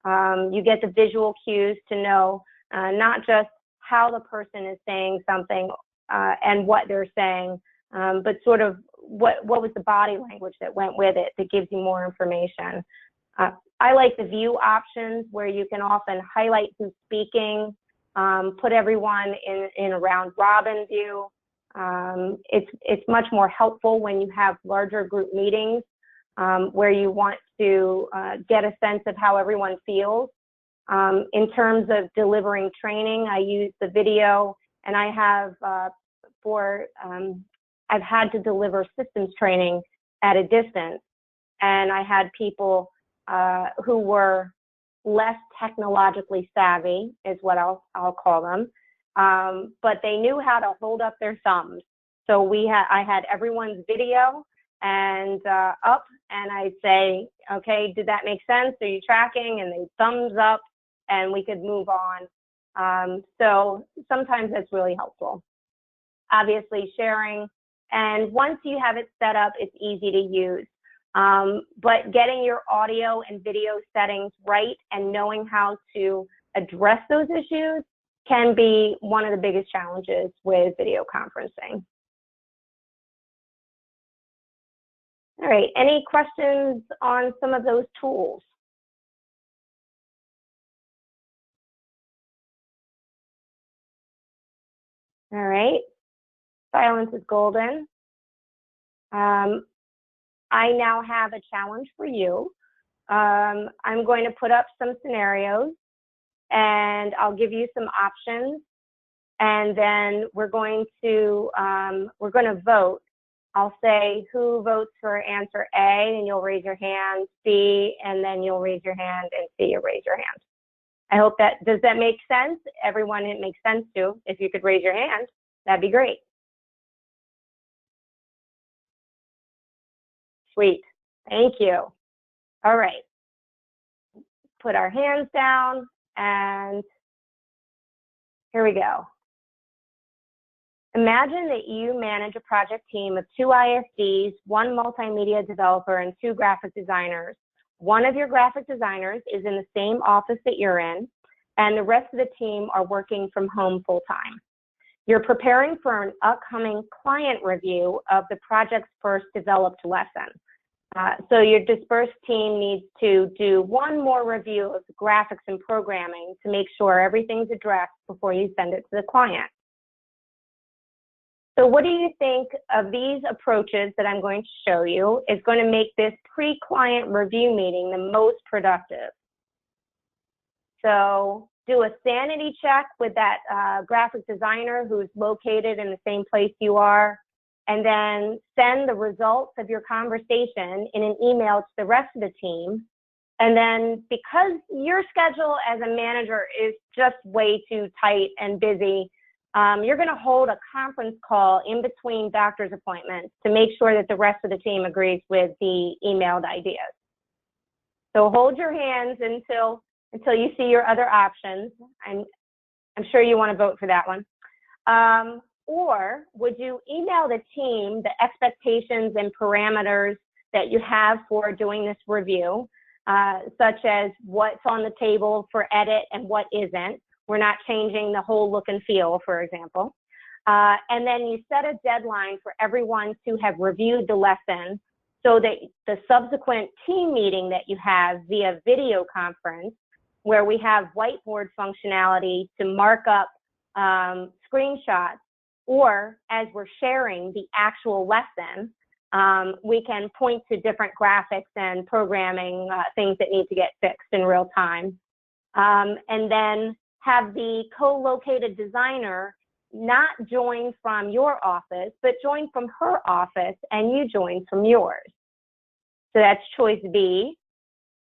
A: You get the visual cues to know not just how the person is saying something and what they're saying, but sort of what was the body language that went with it that gives you more information. I like the view options where you can often highlight who's speaking, put everyone in a round robin view. It's much more helpful when you have larger group meetings where you want to get a sense of how everyone feels. In terms of delivering training, I use the video, and I have I've had to deliver systems training at a distance, and I had people who were less technologically savvy, is what I'll call them, but they knew how to hold up their thumbs So I had everyone's video and up, and I'd say, okay, did that make sense? Are you tracking? And they thumbs up, and we could move on. So sometimes that's really helpful. Obviously sharing, and once you have it set up, it's easy to use. But getting your audio and video settings right and knowing how to address those issues can be one of the biggest challenges with video conferencing. All right, any questions on some of those tools? All right, silence is golden. I now have a challenge for you. I'm going to put up some scenarios and I'll give you some options, and then we're going to vote. I'll say who votes for answer A, and you'll raise your hand, B, and then you'll raise your hand, and C, you'll raise your hand. I hope does that make sense? Everyone it makes sense to. If you could raise your hand, that'd be great. Sweet, thank you. All right, put our hands down, and here we go. Imagine that you manage a project team of 2 ISDs, 1 multimedia developer, and 2 graphic designers. One of your graphic designers is in the same office that you're in, and the rest of the team are working from home full-time. You're preparing for an upcoming client review of the project's first developed lesson. So your dispersed team needs to do one more review of the graphics and programming to make sure everything's addressed before you send it to the client. So what do you think of these approaches that I'm going to show you is going to make this pre-client review meeting the most productive? So do a sanity check with that graphic designer who's located in the same place you are, and then send the results of your conversation in an email to the rest of the team. And then because your schedule as a manager is just way too tight and busy, you're going to hold a conference call in between doctor's appointments to make sure that the rest of the team agrees with the emailed ideas. So hold your hands until you see your other options. I'm sure you want to vote for that one. Or would you email the team the expectations and parameters that you have for doing this review, such as what's on the table for edit and what isn't? We're not changing the whole look and feel, for example. And then you set a deadline for everyone to have reviewed the lesson so that the subsequent team meeting that you have via video conference, where we have whiteboard functionality to mark up screenshots, or as we're sharing the actual lesson, we can point to different graphics and programming things that need to get fixed in real time. And then have the co-located designer not join from your office, but join from her office and you join from yours. So that's choice B.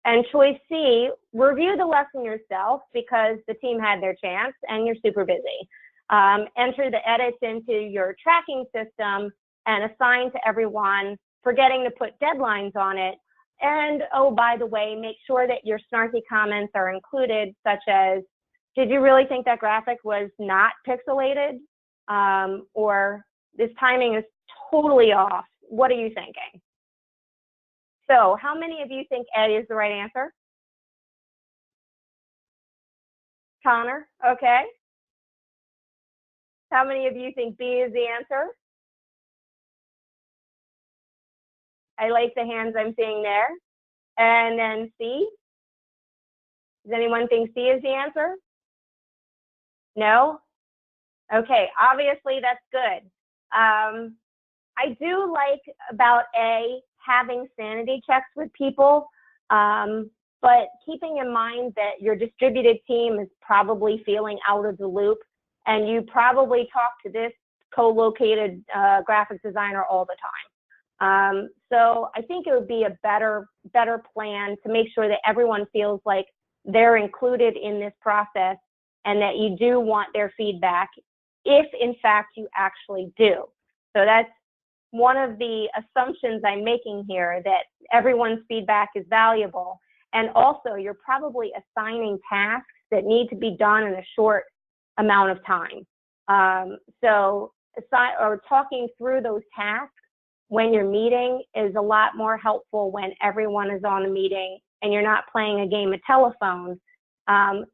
A: And choice C, review the lesson yourself because the team had their chance and you're super busy. Enter the edits into your tracking system and assign to everyone, forgetting to put deadlines on it. And oh, by the way, make sure that your snarky comments are included, such as, did you really think that graphic was not pixelated? Or this timing is totally off. What are you thinking? So how many of you think A is the right answer? Connor, okay. How many of you think B is the answer? I like the hands I'm seeing there. And then C? Does anyone think C is the answer? No? Okay, obviously that's good. I do like about A, having sanity checks with people, but keeping in mind that your distributed team is probably feeling out of the loop, and you probably talk to this co-located graphic designer all the time. So I think it would be a better plan to make sure that everyone feels like they're included in this process and that you do want their feedback if in fact you actually do. So that's one of the assumptions I'm making here, that everyone's feedback is valuable. And also, you're probably assigning tasks that need to be done in a short amount of time. Talking through those tasks when you're meeting is a lot more helpful when everyone is on the meeting and you're not playing a game of telephone.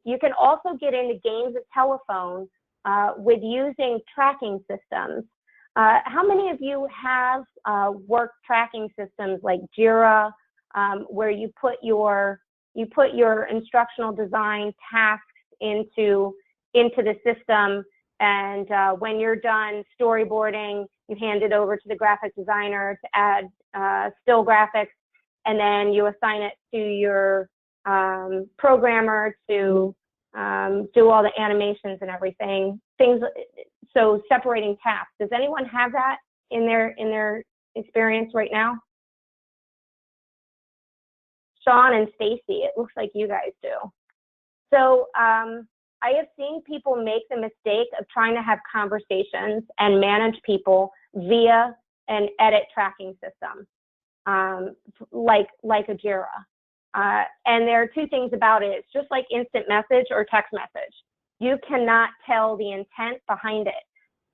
A: You can also get into games of telephone with using tracking systems. How many of you have work tracking systems like Jira, where you put your instructional design tasks into the system, and when you're done storyboarding, you hand it over to the graphic designer to add still graphics, and then you assign it to your programmer to do all the animations and everything. So separating tasks. Does anyone have that in their experience right now? Shawn and Stacy, it looks like you guys do. So I have seen people make the mistake of trying to have conversations and manage people via an edit tracking system, like a Jira. And there are two things about it. It's just like instant message or text message. You cannot tell the intent behind it.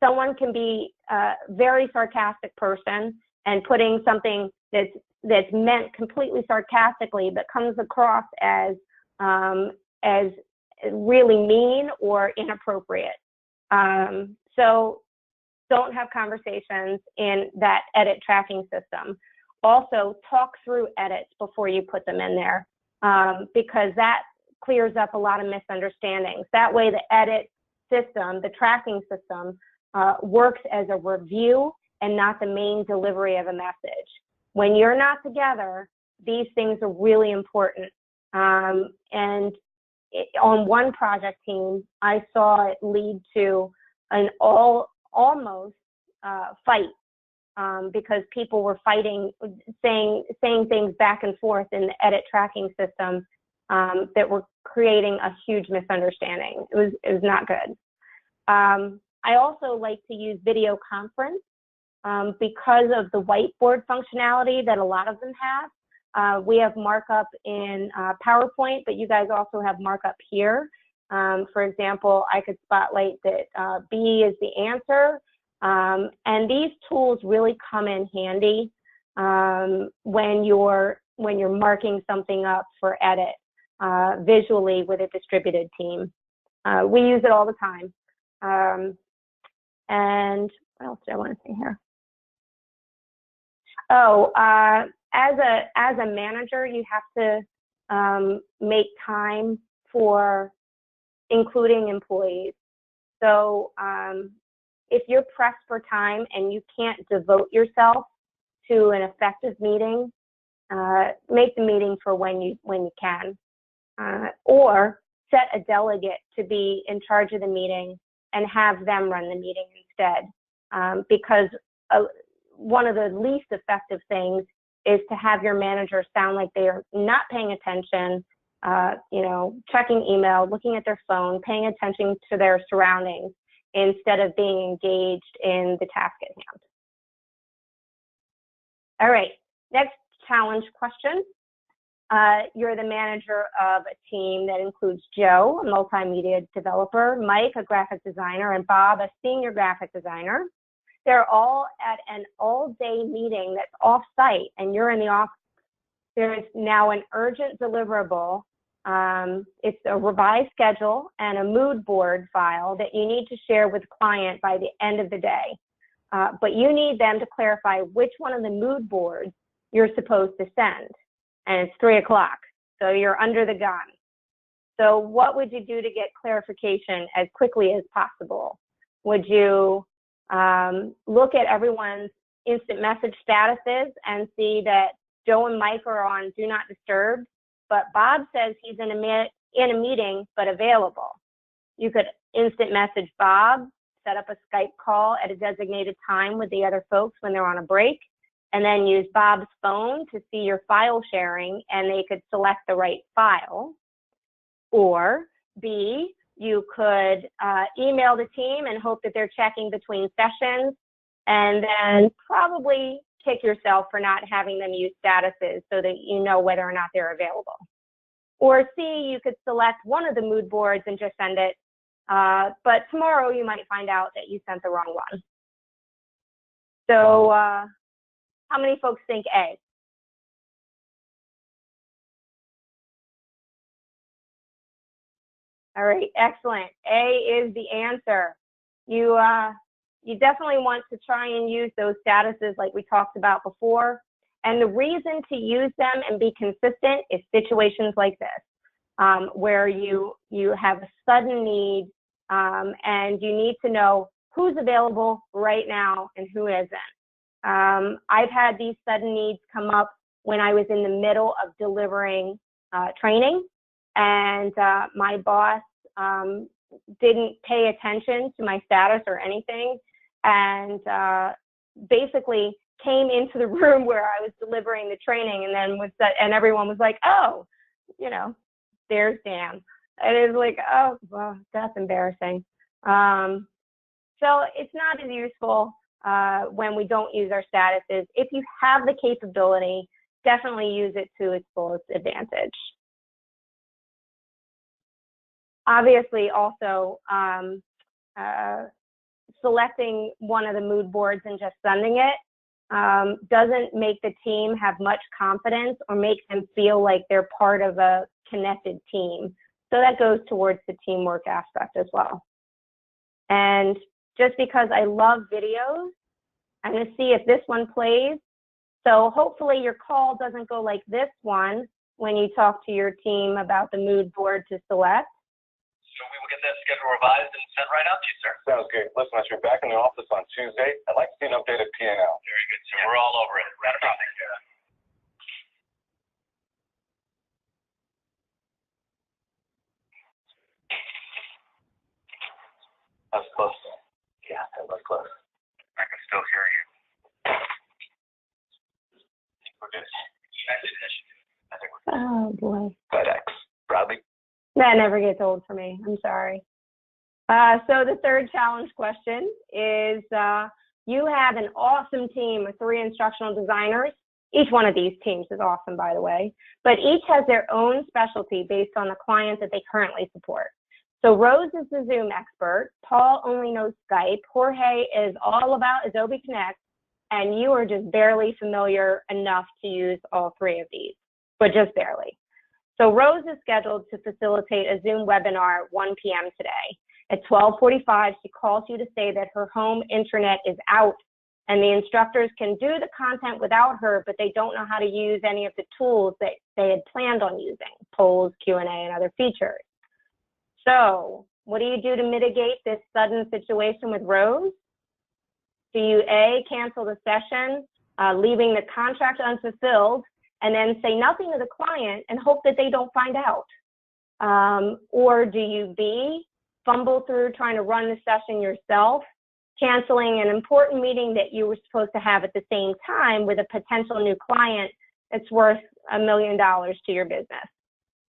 A: Someone can be a very sarcastic person and putting something that's meant completely sarcastically, but comes across as really mean or inappropriate. So don't have conversations in that edit tracking system. Also, talk through edits before you put them in there, because that clears up a lot of misunderstandings. That way the edit system, the tracking system, works as a review and not the main delivery of a message. When you're not together, these things are really important. On one project team, I saw it lead to an almost fight, because people were fighting, saying things back and forth in the edit tracking system that were creating a huge misunderstanding. It was not good. I also like to use video conference because of the whiteboard functionality that a lot of them have. We have markup in PowerPoint, but you guys also have markup here. For example, I could spotlight that B is the answer. And these tools really come in handy when you're marking something up for edit visually with a distributed team. We use it all the time. And what else do I want to say here? Oh, as a manager, you have to make time for including employees. So if you're pressed for time and you can't devote yourself to an effective meeting, make the meeting for when you can, or set a delegate to be in charge of the meeting and have them run the meeting instead, because one of the least effective things is to have your manager sound like they are not paying attention, checking email, looking at their phone, paying attention to their surroundings instead of being engaged in the task at hand. All right, next challenge question. You're the manager of a team that includes Joe, a multimedia developer, Mike, a graphic designer, and Bob, a senior graphic designer. They're all at an all-day meeting that's off-site, and you're in the office. There is now an urgent deliverable. It's a revised schedule and a mood board file that you need to share with the client by the end of the day. But you need them to clarify which one of the mood boards you're supposed to send. And it's 3 o'clock, so you're under the gun. So what would you do to get clarification as quickly as possible? Would you look at everyone's instant message statuses and see that Joe and Mike are on Do Not Disturb, but Bob says he's in a meeting but available? You could instant message Bob, set up a Skype call at a designated time with the other folks when they're on a break, and then use Bob's phone to see your file sharing, and they could select the right file. Or B, you could email the team and hope that they're checking between sessions, And then probably kick yourself for not having them use statuses so that you know whether or not they're available. Or C, you could select one of the mood boards and just send it, but tomorrow you might find out that you sent the wrong one. So how many folks think A? All right, excellent. A is the answer. You definitely want to try and use those statuses like we talked about before. And the reason to use them and be consistent is situations like this, where you have a sudden need and you need to know who's available right now and who isn't. I've had these sudden needs come up when I was in the middle of delivering training, and my boss didn't pay attention to my status or anything, and basically came into the room where I was delivering the training, and then and everyone was like, "Oh, you know, there's Dan," and it was like, "Oh, well, that's embarrassing." So it's not as useful when we don't use our statuses. If you have the capability, definitely use it to its fullest advantage. Obviously, also, selecting one of the mood boards and just sending it doesn't make the team have much confidence or make them feel like they're part of a connected team. So that goes towards the teamwork aspect as well. And just because I love videos, I'm going to see if this one plays. So hopefully your call doesn't go like this one when you talk to your team about the mood board to select.
I: So we will get that schedule revised and sent right out to you, sir. Sounds good. Listen, as you're back in the office on Tuesday, I'd like to see an updated P&L. Very good, sir. Yeah. We're all over it. Right about it. That was close. Yeah, that was close. I can still hear you. I think we're good. I think we're good.
A: Oh, boy.
I: FedEx. Bradley?
A: That never gets old for me. I'm sorry. So the third challenge question is, you have an awesome team of 3 instructional designers. Each one of these teams is awesome, by the way, but each has their own specialty based on the client that they currently support. So Rose is the Zoom expert, Paul only knows Skype, Jorge is all about Adobe Connect, and you are just barely familiar enough to use all 3 of these, but just barely. So Rose is scheduled to facilitate a Zoom webinar at 1 p.m. today. At 12:45, she calls you to say that her home internet is out and the instructors can do the content without her, but they don't know how to use any of the tools that they had planned on using, polls, Q&A, and other features. So what do you do to mitigate this sudden situation with Rose? Do you A, cancel the session, leaving the contract unfulfilled, and then say nothing to the client and hope that they don't find out? Or do you B, fumble through trying to run the session yourself, canceling an important meeting that you were supposed to have at the same time with a potential new client that's worth $1 million to your business?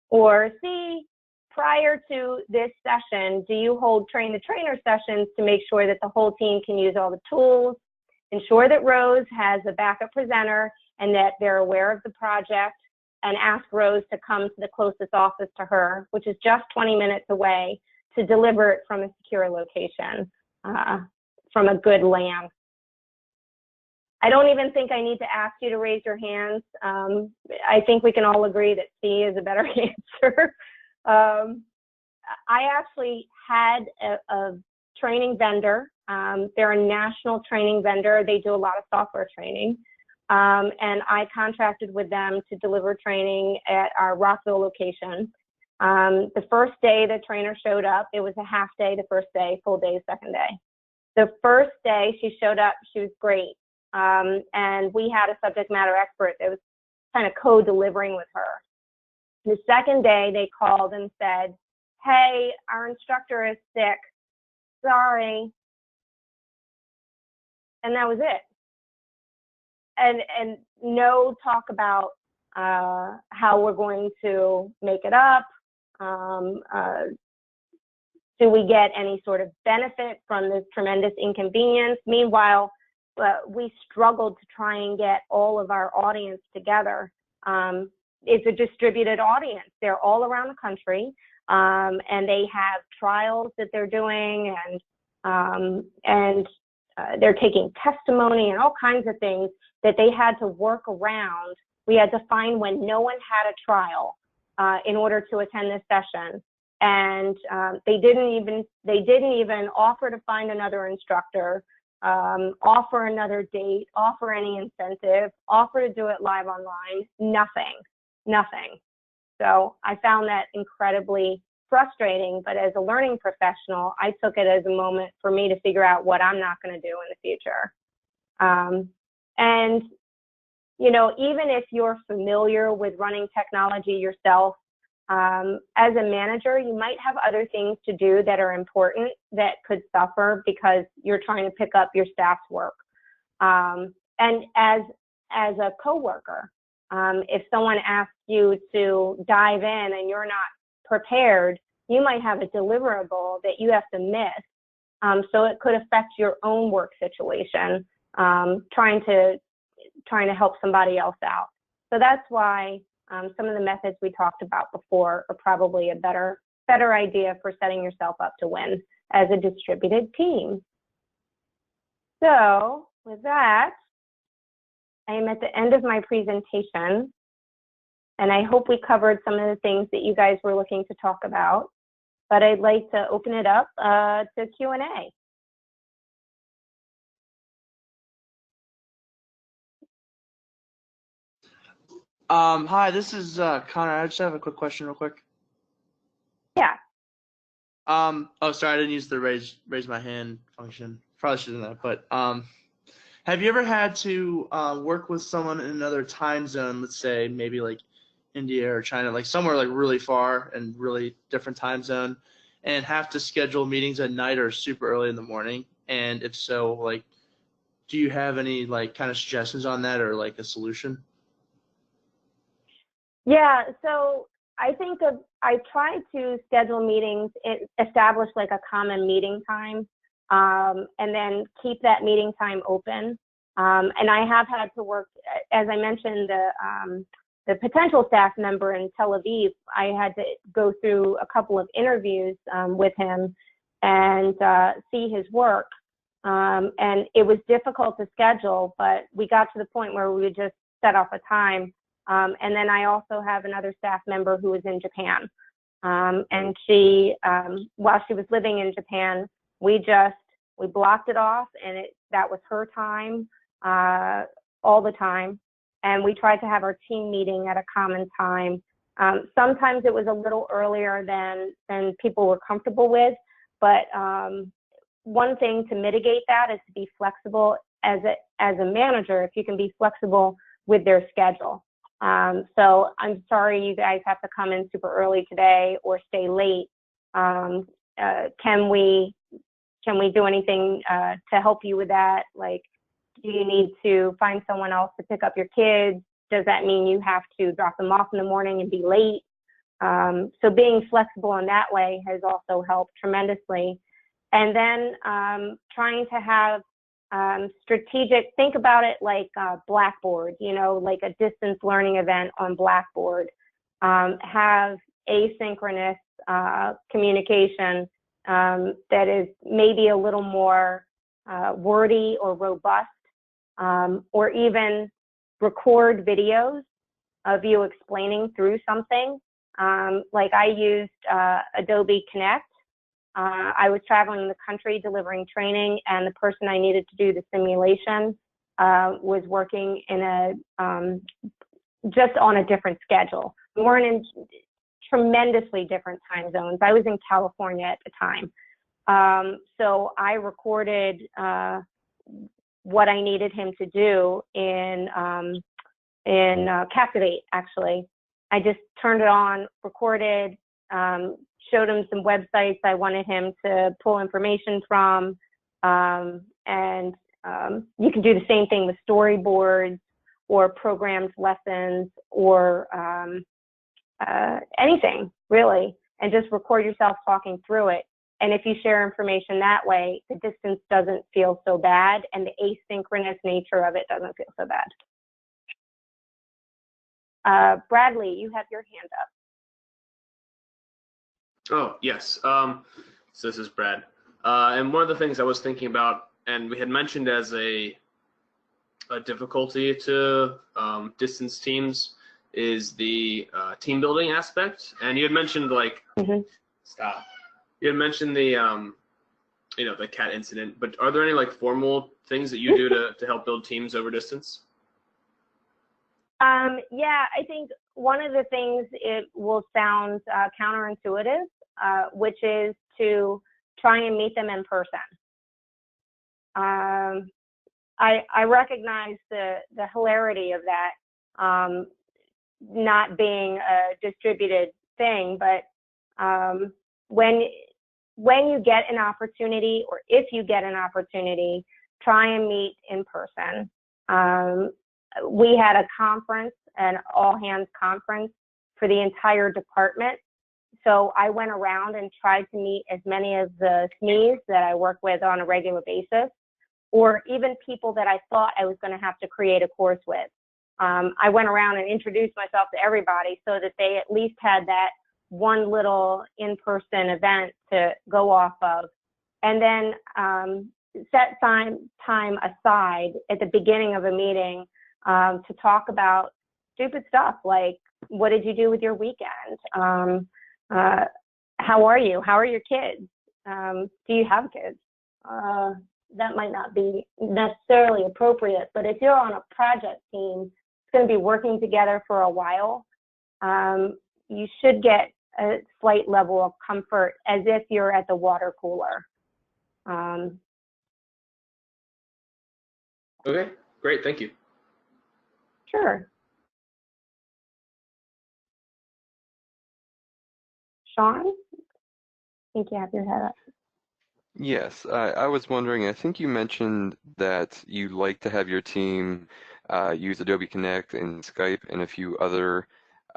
A: Or C, prior to this session, do you hold train the trainer sessions to make sure that the whole team can use all the tools, ensure that Rose has a backup presenter and that they're aware of the project, and ask Rose to come to the closest office to her, which is just 20 minutes away, to deliver it from a secure location, from a good LAN. I don't even think I need to ask you to raise your hands. I think we can all agree that C is a better answer. I actually had a training vendor. They're a national training vendor. They do a lot of software training. And I contracted with them to deliver training at our Rockville location. The first day the trainer showed up, it was a half day the first day, full day the second day. The first day she showed up, she was great. And we had a subject matter expert that was kind of co-delivering with her. The second day they called and said, "Hey, our instructor is sick, sorry." And that was it. And no talk about how we're going to make it up. Do we get any sort of benefit from this tremendous inconvenience? Meanwhile, we struggled to try and get all of our audience together. It's a distributed audience. They're all around the country, and they have trials that they're doing, and they're taking testimony and all kinds of things that they had to work around. We had to find when no one had a trial in order to attend this session. And they didn't even offer to find another instructor, offer another date, offer any incentive, offer to do it live online, nothing. So I found that incredibly frustrating, but as a learning professional, I took it as a moment for me to figure out what I'm not going to do in the future. And, you know, even if you're familiar with running technology yourself, as a manager, you might have other things to do that are important that could suffer because you're trying to pick up your staff's work. And as a coworker, if someone asks you to dive in and you're not prepared, you might have a deliverable that you have to miss. So it could affect your own work situation, trying to help somebody else out. So that's why some of the methods we talked about before are probably a better idea for setting yourself up to win as a distributed team. So with that, I am at the end of my presentation, and I hope we covered some of the things that you guys were looking to talk about, but I'd like to open it up to Q&A.
C: Hi, this is Connor. I just have a quick question real quick.
A: Yeah.
C: Oh, sorry, I didn't use the raise my hand function. Probably should have done that, but have you ever had to work with someone in another time zone, let's say maybe like India or China, like somewhere like really far and really different time zone, and have to schedule meetings at night or super early in the morning? And if so, like, do you have any like kind of suggestions on that or like a solution?
A: Yeah, so I think I try to schedule meetings, establish like a common meeting time, and then keep that meeting time open. And I have had to work, as I mentioned, the potential staff member in Tel Aviv, I had to go through a couple of interviews with him and see his work. And it was difficult to schedule, but we got to the point where we would just set off a time. And then I also have another staff member who is in Japan. And she, while she was living in Japan, we blocked it off, and that was her time all the time. And we tried to have our team meeting at a common time. Sometimes it was a little earlier than people were comfortable with, but one thing to mitigate that is to be flexible as a manager, if you can be flexible with their schedule. So I'm sorry you guys have to come in super early today or stay late. Can we do anything to help you with that? Like, do you need to find someone else to pick up your kids? Does that mean you have to drop them off in the morning and be late? So being flexible in that way has also helped tremendously. And then trying to have strategic, think about it like Blackboard, you know, like a distance learning event on Blackboard. Have asynchronous communication that is maybe a little more wordy or robust, or even record videos of you explaining through something. Like I used Adobe Connect. I was traveling the country delivering training, and the person I needed to do the simulation was working in just on a different schedule. We weren't in tremendously different time zones. I was in California at the time. So I recorded what I needed him to do in Captivate, actually. I just turned it on, recorded, showed him some websites I wanted him to pull information from, and you can do the same thing with storyboards or programmed lessons or anything, really, and just record yourself talking through it. And if you share information that way, the distance doesn't feel so bad, and the asynchronous nature of it doesn't feel so bad. Bradley, you have your hand up.
B: Oh, yes. So this is Brad. And one of the things I was thinking about, and we had mentioned as a difficulty to distance teams, is the team building aspect. And you had mentioned like, stop. You had mentioned the, you know, the cat incident, but are there any like formal things that you do to help build teams over distance?
A: Yeah, I think one of the things, it will sound counterintuitive, which is to try and meet them in person. I recognize the hilarity of that, not being a distributed thing, but when you get an opportunity, or if you get an opportunity, try and meet in person. We had a conference, an all-hands conference for the entire department. So I went around and tried to meet as many of the SMEs that I work with on a regular basis, or even people that I thought I was going to have to create a course with. I went around and introduced myself to everybody so that they at least had that one little in-person event to go off of. And then set time aside at the beginning of a meeting to talk about stupid stuff like, what did you do with your weekend? How are you? How are your kids? Do you have kids? That might not be necessarily appropriate, but if you're on a project team, it's going to be working together for a while. You should get a slight level of comfort as if you're at the water cooler.
B: Okay, great, thank you.
A: Sure. Shawn, I think you have your head up.
F: Yes, I was wondering, I think you mentioned that you like to have your team use Adobe Connect and Skype and a few other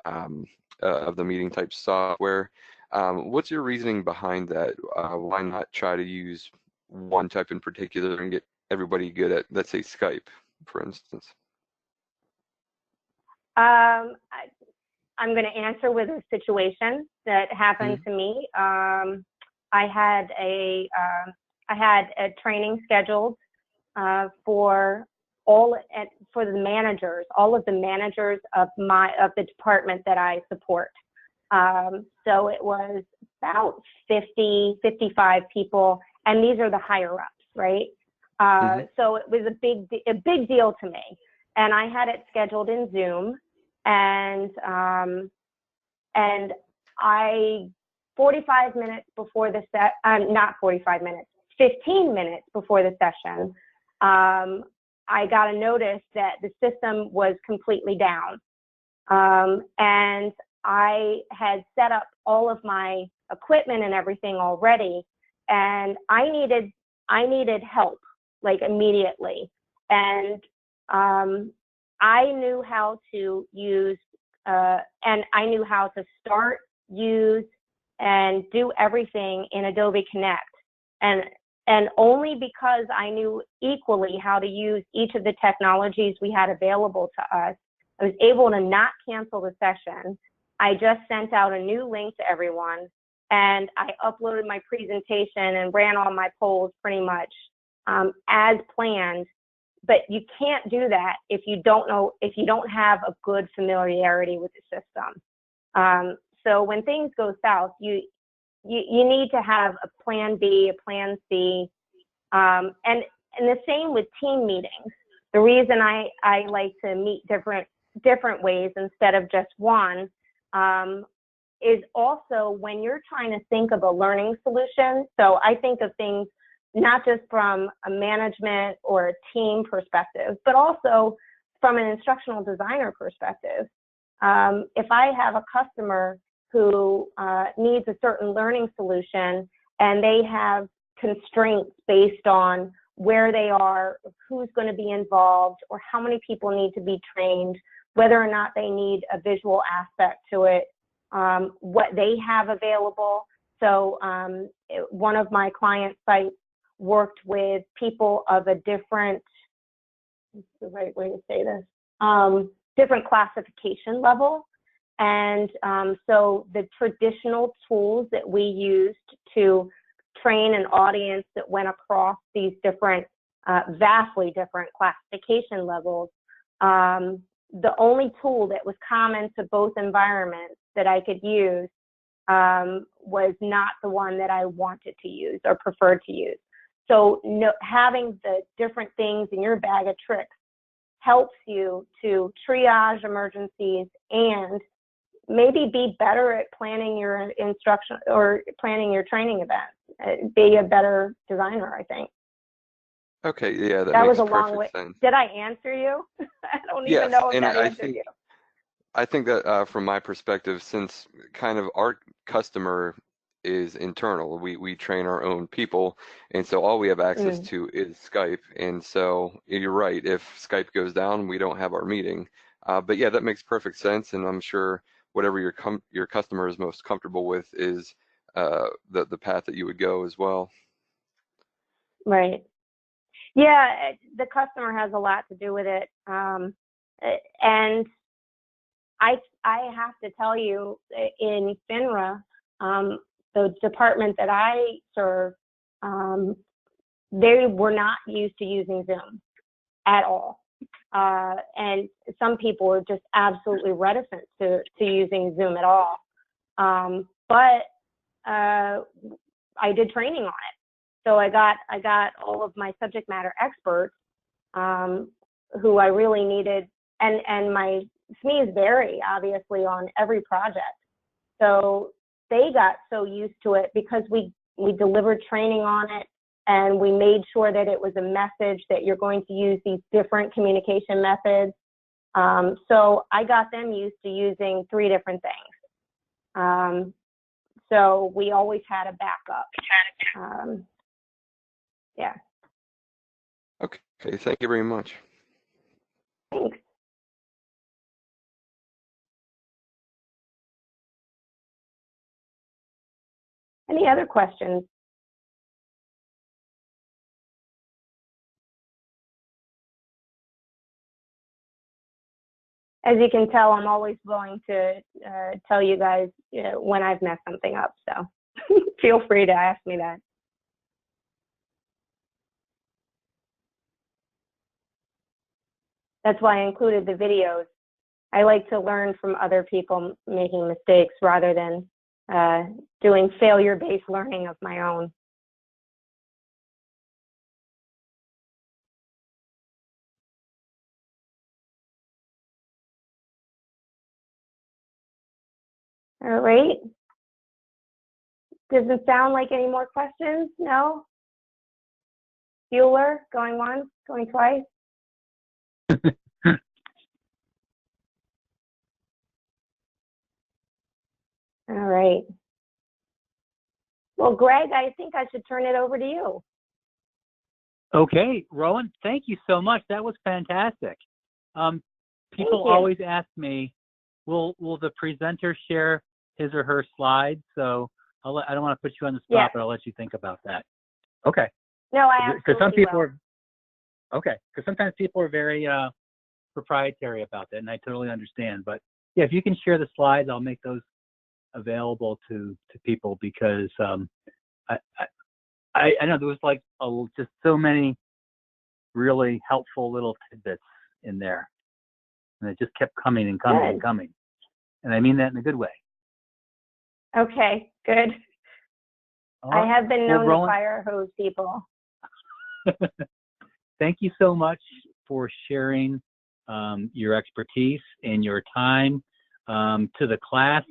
F: of the meeting type software. What's your reasoning behind that? Why not try to use one type in particular and get everybody good at, let's say, Skype, for instance?
A: I'm going to answer with a situation that happened to me. I had a training scheduled for the managers, all of the managers of the department that I support. So it was about 50, 55 people, and these are the higher ups, right? So it was a big deal to me, and I had it scheduled in Zoom, and 45 minutes before the not 45 minutes, 15 minutes before the session, I got a notice that the system was completely down. And I had set up all of my equipment and everything already, and I needed help, like, immediately. And I knew how to use, and I knew how to start, use, and do everything in Adobe Connect. And only because I knew equally how to use each of the technologies we had available to us, I was able to not cancel the session. I just sent out a new link to everyone, and I uploaded my presentation and ran all my polls pretty much as planned. But you can't do that if you don't have a good familiarity with the system. So when things go south, you need to have a plan B, a plan C, and the same with team meetings. The reason I like to meet different ways instead of just one is also when you're trying to think of a learning solution. So I think of things not just from a management or a team perspective, but also from an instructional designer perspective. If I have a customer who needs a certain learning solution and they have constraints based on where they are, who's going to be involved, or how many people need to be trained, whether or not they need a visual aspect to it, what they have available. So one of my client sites worked with people of a different, what's the right way to say this, different classification level. And so the traditional tools that we used to train an audience that went across these different, vastly different classification levels, the only tool that was common to both environments that I could use was not the one that I wanted to use or preferred to use. So having the different things in your bag of tricks helps you to triage emergencies and maybe be better at planning your instruction or planning your training events. Be a better designer, I think.
F: Okay, yeah, that
A: That
F: makes
A: was a long way.
F: perfect sense.
A: Did I answer you? I don't
F: Yes,
A: even know if
F: and
A: that answered you.
F: I think that from my perspective, since kind of our customer is internal, we train our own people, and so all we have access to is Skype. And so you're right, if Skype goes down, we don't have our meeting. But yeah, that makes perfect sense, and I'm sure whatever your customer is most comfortable with is the path that you would go as well.
A: Right. Yeah, the customer has a lot to do with it. And I have to tell you, in FINRA, the department that I serve, they were not used to using Zoom at all. And some people were just absolutely reticent to using Zoom at all. But I did training on it. So I got all of my subject matter experts who I really needed, and my SMEs vary obviously on every project. So they got so used to it because we delivered training on it, and we made sure that it was a message that you're going to use these different communication methods. So I got them used to using 3 different things. So we always had a backup. Yeah.
F: Okay, thank you very much.
A: Thanks. Any other questions? As you can tell, I'm always willing to tell you guys when I've messed something up, so feel free to ask me that. That's why I included the videos. I like to learn from other people making mistakes rather than doing failure-based learning of my own. All right. Doesn't sound like any more questions? No? Bueller, going once, going twice? All right. Well, Greg, I think I should turn it over to you.
H: Okay, Rowan, thank you so much. That was fantastic. People always ask me, will the presenter share his or her slides? So I don't want to put you on the spot, but I'll let you think about that. Okay.
A: No, I absolutely will.
H: Okay, because sometimes people are very proprietary about that, and I totally understand. But yeah, if you can share the slides, I'll make those available to people, because I know there was like just so many really helpful little tidbits in there, and it just kept coming and coming and coming, and I mean that in a good way.
A: Okay, good. I have been known to fire hose people.
H: Thank you so much for sharing your expertise and your time to the class.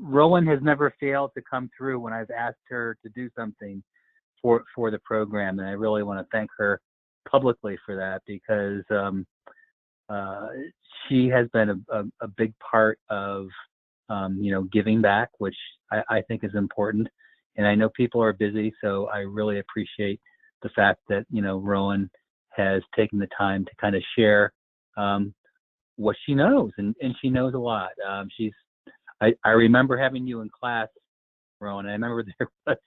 H: Rowan has never failed to come through when I've asked her to do something for the program, and I really want to thank her publicly for that, because she has been a big part of giving back, which I think is important. And I know people are busy, so I really appreciate the fact that Rowan has taken the time to kind of share what she knows, and she knows a lot. I remember having you in class Rowan. I remember that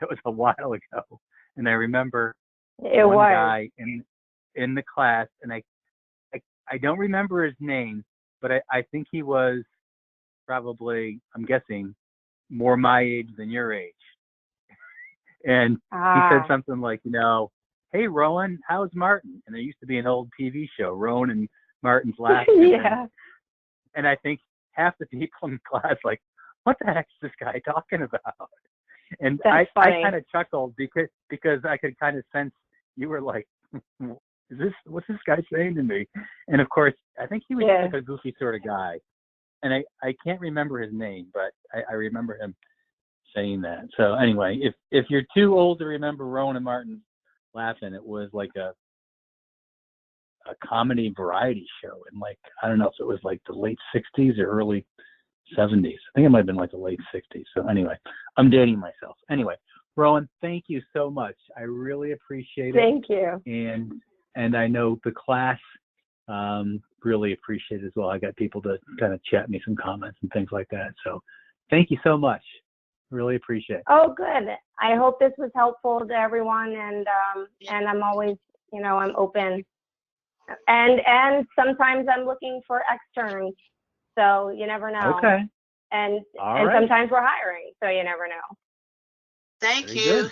H: was a while ago, and I remember
A: It
H: one
A: was.
H: guy in the class, and I don't remember his name, but I think he was probably, I'm guessing, more my age than your age. And he said something like, hey, Rowan, how's Martin? And there used to be an old TV show, Rowan and Martin's Last.
A: Yeah.
H: And I think half the people in class like, what the heck is this guy talking about? And I kind of chuckled because I could kind of sense you were like, what's this guy saying to me? And of course, I think he was like a goofy sort of guy. And I can't remember his name, but I remember him saying that. So anyway, if you're too old to remember Rowan and Martin Laughing, it was like a comedy variety show in like, I don't know if it was like the late 60s or early 70s. I think it might have been like the late 60s. So anyway, I'm dating myself. Anyway, Rowan, thank you so much. I really appreciate it.
A: Thank you.
H: And I know the class really appreciate it as well. I got people to kind of chat me some comments and things like that. So thank you so much. Really appreciate it.
A: Oh, good. I hope this was helpful to everyone, and I'm always, I'm open. And sometimes I'm looking for externs, so you never know.
H: Okay.
A: And
H: right.
A: sometimes we're hiring, so you never know.
D: Thank
H: Very
D: you.
H: good.